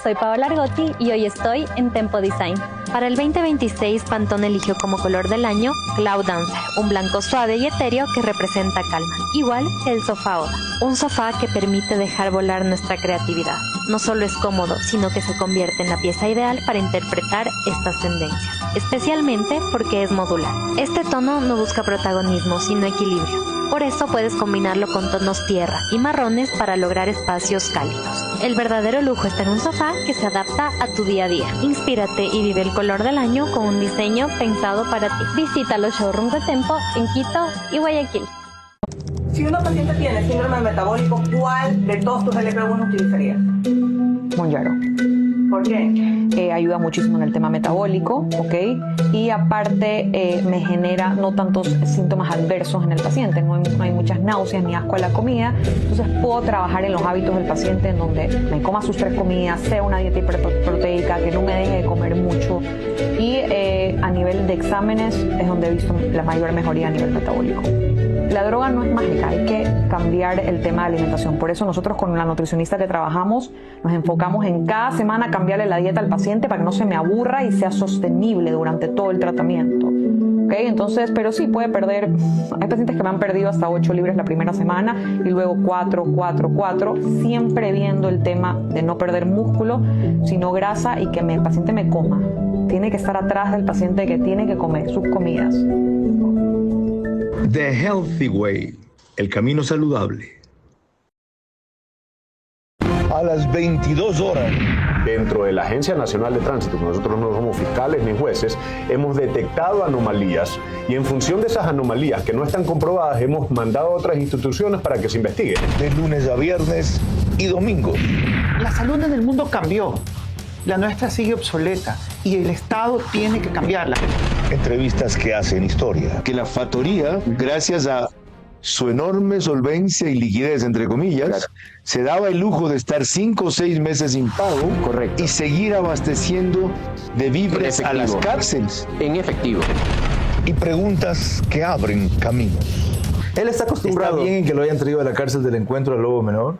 Soy Paola Argotti y hoy estoy en Tempo Design. Para el 2026, Pantone eligió como color del año Cloud Dancer, un blanco suave y etéreo que representa calma, igual que el sofá Oda. Un sofá que permite dejar volar nuestra creatividad. No solo es cómodo, sino que se convierte en la pieza ideal para interpretar estas tendencias, especialmente porque es modular. Este tono no busca protagonismo, sino equilibrio. Por eso puedes combinarlo con tonos tierra y marrones para lograr espacios cálidos. El verdadero lujo está en un sofá que se adapta a tu día a día. Inspírate y vive el color del año con un diseño pensado para ti. Visita los showrooms de Tempo en Quito y Guayaquil. Si una paciente tiene síndrome metabólico, ¿cuál de todos tus LP1 utilizarías? Monjaro. ¿Por qué? Ayuda muchísimo en el tema metabólico, ¿ok? Y aparte me genera no tantos síntomas adversos en el paciente, no hay muchas náuseas ni asco a la comida, entonces puedo trabajar en los hábitos del paciente en donde me coma sus 3 comidas, sea una dieta hiperproteica, que no me deje de comer mucho y a nivel de exámenes es donde he visto la mayor mejoría a nivel metabólico. La droga no es mágica, hay que cambiar el tema de alimentación. Por eso nosotros con la nutricionista que trabajamos nos enfocamos en cada semana cambiarle la dieta al paciente para que no se me aburra y sea sostenible durante todo el tratamiento. ¿Okay? Entonces, pero sí puede perder, hay pacientes que me han perdido hasta 8 libras la primera semana y luego 4, siempre viendo el tema de no perder músculo, sino grasa y que el paciente me coma. Tiene que estar atrás del paciente que tiene que comer sus comidas. The Healthy Way, el camino saludable. A las 22 horas. Dentro de la Agencia Nacional de Tránsito, nosotros no somos fiscales ni jueces, hemos detectado anomalías y en función de esas anomalías que no están comprobadas, hemos mandado a otras instituciones para que se investigue. De lunes a viernes y domingos. La salud en el mundo cambió. La nuestra sigue obsoleta y el Estado tiene que cambiarla. Entrevistas que hacen historia. Que la factoría, gracias a su enorme solvencia y liquidez, entre comillas, se daba el lujo de estar 5 o 6 meses sin pago. Correcto. Y seguir abasteciendo de víveres a las cárceles. En efectivo. Y preguntas que abren caminos. Él está acostumbrado. ¿Está bien en que lo hayan traído a la cárcel del encuentro al lobo menor?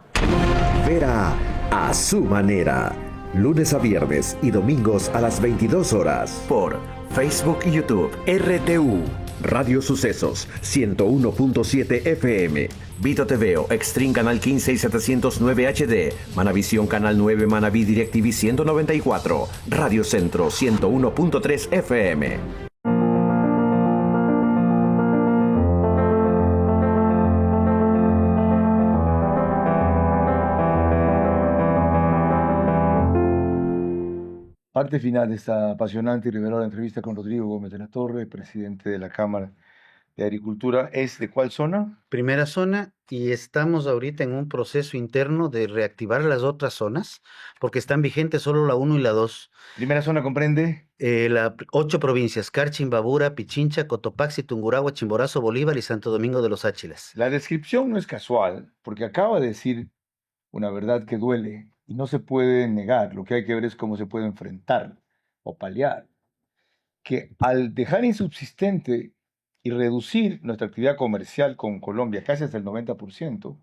Verá a su manera. Lunes a viernes y domingos a las 22 horas. Por Facebook y YouTube. RTU. Radio Sucesos 101.7 FM. Vito TVO, Extreme Canal 15 y 709 HD. Manavisión Canal 9, Manaví DirecTV 194. Radio Centro 101.3 FM. Parte final de esta apasionante y reveladora entrevista con Rodrigo Gómez de la Torre, presidente de la Cámara de Agricultura. ¿Es de cuál zona? Primera zona, y estamos ahorita en un proceso interno de reactivar las otras zonas, porque están vigentes solo la 1 y la 2. ¿Primera zona comprende? Las 8 provincias: Carchi, Imbabura, Pichincha, Cotopaxi, Tungurahua, Chimborazo, Bolívar y Santo Domingo de los Áchilas. La descripción no es casual, porque acaba de decir una verdad que duele y no se puede negar. Lo que hay que ver es cómo se puede enfrentar o paliar. Que al dejar insubsistente y reducir nuestra actividad comercial con Colombia casi hasta el 90%,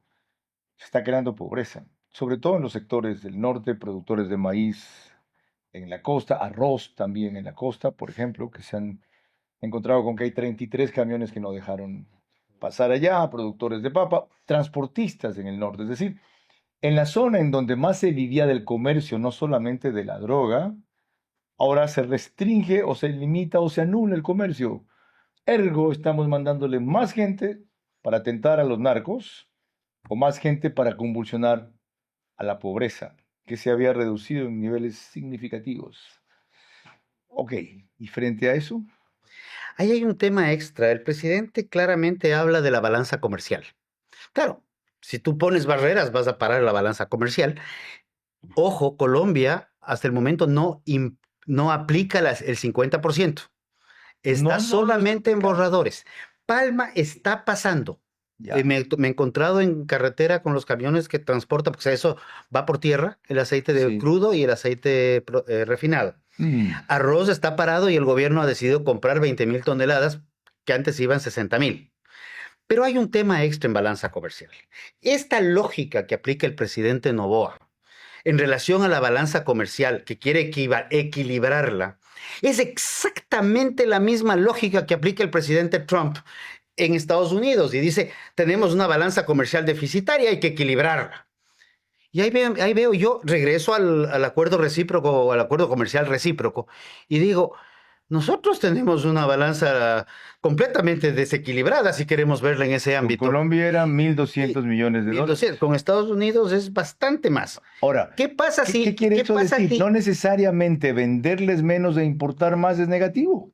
se está creando pobreza, sobre todo en los sectores del norte, productores de maíz en la costa, arroz también en la costa, por ejemplo, que se han encontrado con que hay 33 camiones que no dejaron pasar allá, productores de papa, transportistas en el norte. Es decir, en la zona en donde más se vivía del comercio, no solamente de la droga, ahora se restringe o se limita o se anula el comercio. Ergo, estamos mandándole más gente para atentar a los narcos o más gente para convulsionar a la pobreza, que se había reducido en niveles significativos. Ok, y frente a eso, Ahí hay un tema extra. El presidente claramente habla de la balanza comercial. Claro, si tú pones barreras vas a parar la balanza comercial. Ojo, Colombia hasta el momento no aplica el 50%. Está solamente en borradores. Palma está pasando. Me he encontrado en carretera con los camiones que transportan, porque eso va por tierra, el aceite de crudo y el aceite refinado. Arroz está parado y el gobierno ha decidido comprar 20,000 toneladas que antes iban 60,000. Pero hay un tema extra en balanza comercial. Esta lógica que aplica el presidente Noboa en relación a la balanza comercial, que quiere equilibrarla, es exactamente la misma lógica que aplica el presidente Trump en Estados Unidos. Y dice, tenemos una balanza comercial deficitaria, hay que equilibrarla. Y ahí veo yo, regreso al acuerdo recíproco o al acuerdo comercial recíproco y digo, nosotros tenemos una balanza completamente desequilibrada si queremos verla en ese ámbito. Con Colombia eran 1.200 millones de dólares. Con Estados Unidos es bastante más. Ahora, ¿qué pasa si... ¿qué quiere eso decir? si- No necesariamente venderles menos e importar más es negativo.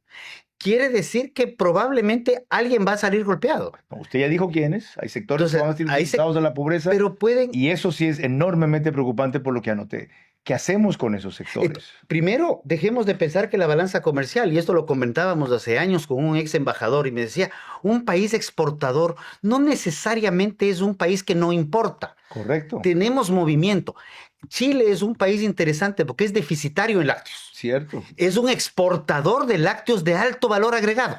Quiere decir que probablemente alguien va a salir golpeado. Usted ya dijo quiénes. Hay sectores que van a salir afectados de la pobreza. Pero pueden... Y eso sí es enormemente preocupante por lo que anoté. ¿Qué hacemos con esos sectores? Primero, dejemos de pensar que la balanza comercial, y esto lo comentábamos hace años con un ex embajador, y me decía, un país exportador no necesariamente es un país que no importa. Correcto. Tenemos movimiento. Chile es un país interesante porque es deficitario en lácteos. Cierto. Es un exportador de lácteos de alto valor agregado.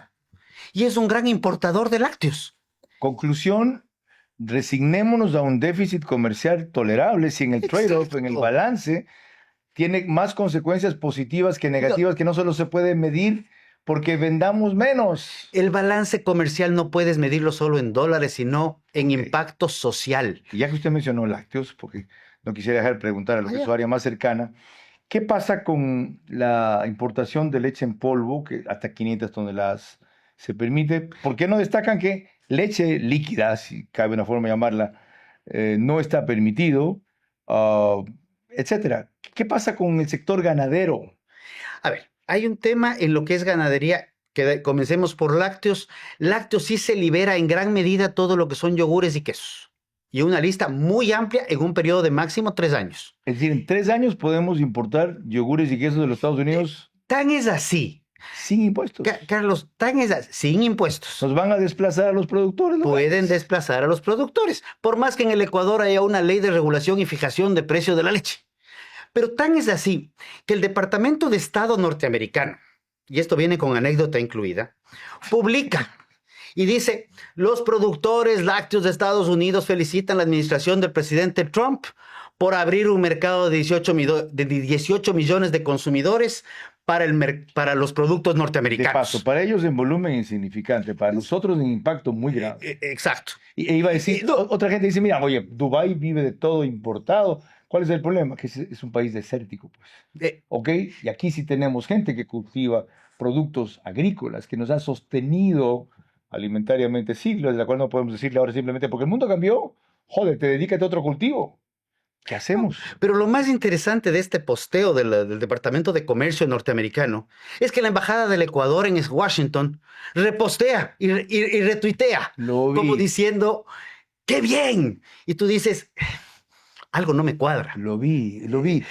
Y es un gran importador de lácteos. Conclusión, resignémonos a un déficit comercial tolerable si en el trade-off, en el balance, tiene más consecuencias positivas que negativas, que no solo se puede medir porque vendamos menos. El balance comercial no puedes medirlo solo en dólares, sino en impacto social. Y ya que usted mencionó lácteos, porque no quisiera dejar de preguntar a la usuaria más cercana, ¿qué pasa con la importación de leche en polvo, que hasta 500 toneladas se permite? ¿Por qué no destacan que leche líquida, si cabe una forma de llamarla, no está permitido, etcétera? ¿Qué pasa con el sector ganadero? A ver, hay un tema en lo que es ganadería, que comencemos por lácteos. Lácteos sí se libera en gran medida todo lo que son yogures y quesos. Y una lista muy amplia en un periodo de máximo 3 años. Es decir, en 3 años podemos importar yogures y quesos de los Estados Unidos. Tan es así. Sin impuestos. Carlos, tan es así, sin impuestos. Nos van a desplazar a los productores. Pueden desplazar a los productores. Por más que en el Ecuador haya una ley de regulación y fijación de precio de la leche. Pero tan es así que el Departamento de Estado norteamericano, y esto viene con anécdota incluida, publica y dice, los productores lácteos de Estados Unidos felicitan a la administración del presidente Trump por abrir un mercado de 18 millones de consumidores para los productos norteamericanos. De paso, para ellos en volumen insignificante, para nosotros en impacto muy grave. Exacto. Y iba a decir, otra gente dice, mira, oye, Dubái vive de todo importado. ¿Cuál es el problema? Que es un país desértico, pues. ¿Ok? Y aquí sí tenemos gente que cultiva productos agrícolas, que nos ha sostenido alimentariamente siglos, de la cual no podemos decirle ahora simplemente porque el mundo cambió. Joder, dedícate a otro cultivo. ¿Qué hacemos? Pero lo más interesante de este posteo del Departamento de Comercio norteamericano es que la Embajada del Ecuador en Washington repostea y retuitea, como diciendo, ¡qué bien! Y tú dices, algo no me cuadra. Lo vi.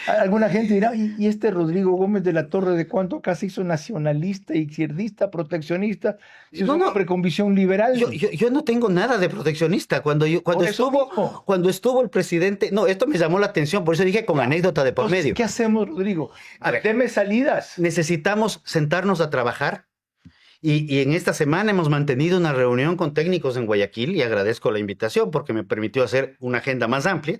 Alguna gente dirá, ¿y este Rodrigo Gómez de la Torre de cuánto acá se hizo nacionalista, izquierdista, proteccionista? Si es un hombre con visión liberal. Yo no tengo nada de proteccionista. Cuando estuvo el presidente... No, esto me llamó la atención, por eso dije con anécdota de por medio. ¿Qué hacemos, Rodrigo? A ver, deme salidas. Necesitamos sentarnos a trabajar. Y en esta semana hemos mantenido una reunión con técnicos en Guayaquil y agradezco la invitación porque me permitió hacer una agenda más amplia,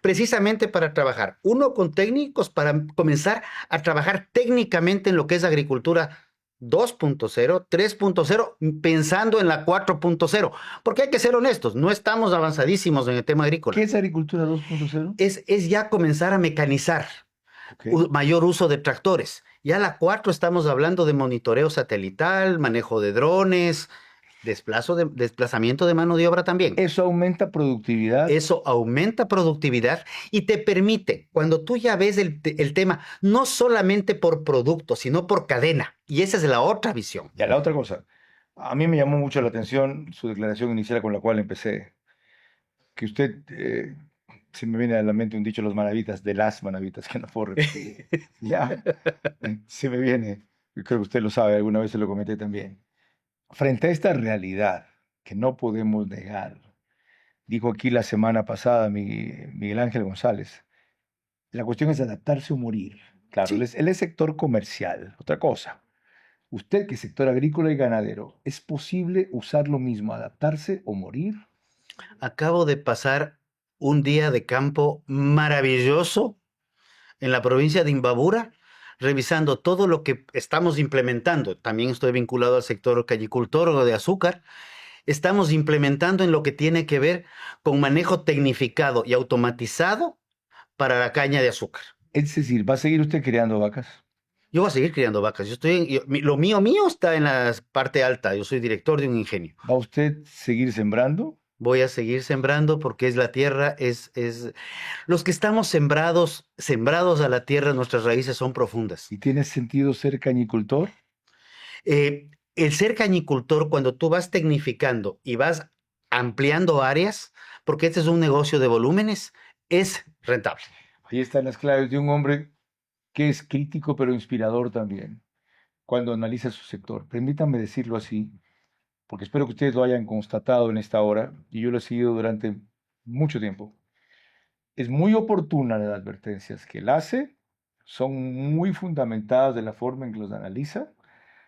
precisamente para trabajar. Uno, con técnicos para comenzar a trabajar técnicamente en lo que es agricultura 2.0, 3.0, pensando en la 4.0, porque hay que ser honestos, no estamos avanzadísimos en el tema agrícola. ¿Qué es agricultura 2.0? Es ya comenzar a mecanizar, mayor uso de tractores. Ya la 4 estamos hablando de monitoreo satelital, manejo de drones, desplazamiento de mano de obra también. Eso aumenta productividad. Eso aumenta productividad y te permite, cuando tú ya ves el tema, no solamente por producto, sino por cadena. Y esa es la otra visión. Ya, la otra cosa. A mí me llamó mucho la atención su declaración inicial con la cual empecé. Que usted, se me viene a la mente un dicho, los manavitas, de las manavitas, que no puedo repetir. Ya, se me viene. Yo creo que usted lo sabe, alguna vez se lo comenté también. Frente a esta realidad que no podemos negar, dijo aquí la semana pasada Miguel Ángel González, la cuestión es adaptarse o morir. Claro, sí. Él es sector comercial, otra cosa. Usted, que es sector agrícola y ganadero, ¿es posible usar lo mismo, adaptarse o morir? Acabo de pasar un día de campo maravilloso en la provincia de Imbabura, revisando todo lo que estamos implementando. También estoy vinculado al sector cañicultor o de azúcar. Estamos implementando en lo que tiene que ver con manejo tecnificado y automatizado para la caña de azúcar. Es decir, ¿va a seguir usted criando vacas? Yo voy a seguir criando vacas. Lo mío está en la parte alta. Yo soy director de un ingenio. ¿Va usted a seguir sembrando? Voy a seguir sembrando porque es la tierra, los que estamos sembrados a la tierra, nuestras raíces son profundas. ¿Y tiene sentido ser cañicultor? El ser cañicultor, cuando tú vas tecnificando y vas ampliando áreas, porque este es un negocio de volúmenes, es rentable. Ahí están las claves de un hombre que es crítico pero inspirador también, cuando analiza su sector. Permítanme decirlo así, porque espero que ustedes lo hayan constatado en esta hora, y yo lo he seguido durante mucho tiempo. Es muy oportuna las advertencias que él hace, son muy fundamentadas de la forma en que los analiza,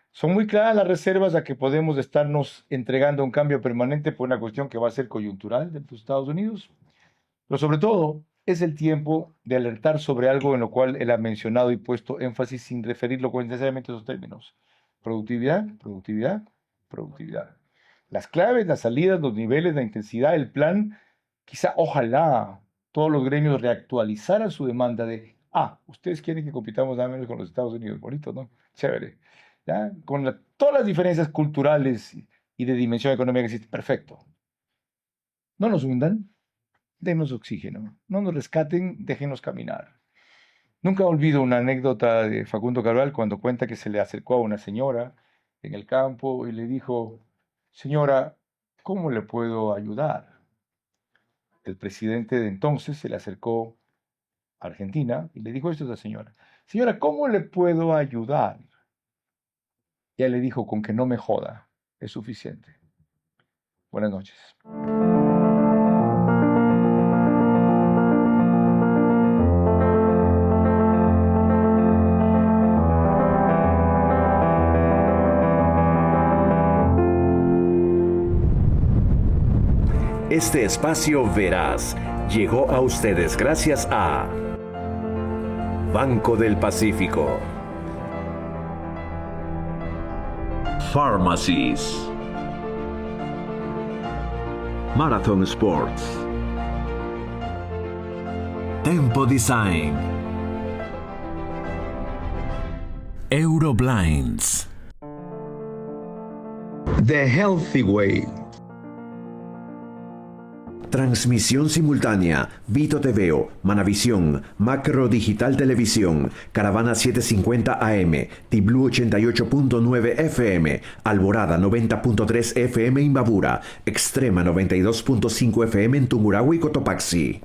son muy claras las reservas a que podemos estarnos entregando un cambio permanente por una cuestión que va a ser coyuntural de los Estados Unidos, pero sobre todo es el tiempo de alertar sobre algo en lo cual él ha mencionado y puesto énfasis sin referirlo necesariamente a esos términos. Productividad, productividad, productividad. Las claves, las salidas, los niveles, la intensidad, el plan, quizá, ojalá, todos los gremios reactualizaran su demanda de, ustedes quieren que compitamos nada menos con los Estados Unidos, bonito, ¿no? Chévere. ¿Ya? Con todas las diferencias culturales y de dimensión económica que existen, perfecto. No nos hundan, denos oxígeno, no nos rescaten, déjenos caminar. Nunca olvido una anécdota de Facundo Cabral cuando cuenta que se le acercó a una señora en el campo y le dijo, señora, ¿cómo le puedo ayudar? El presidente de entonces se le acercó a Argentina y le dijo esto a esa señora, señora, ¿cómo le puedo ayudar? Y él le dijo, con que no me joda, es suficiente. Buenas noches. Este espacio Veraz llegó a ustedes gracias a Banco del Pacífico, Pharmacies, Marathon Sports, Tempo Design, Euroblinds, The Healthy Way. Transmisión simultánea, Vito TVO, Manavisión, Macro Digital Televisión, Caravana 750 AM, Tiblu 88.9 FM, Alborada 90.3 FM Imbabura, Extrema 92.5 FM en Tungurahua y Cotopaxi.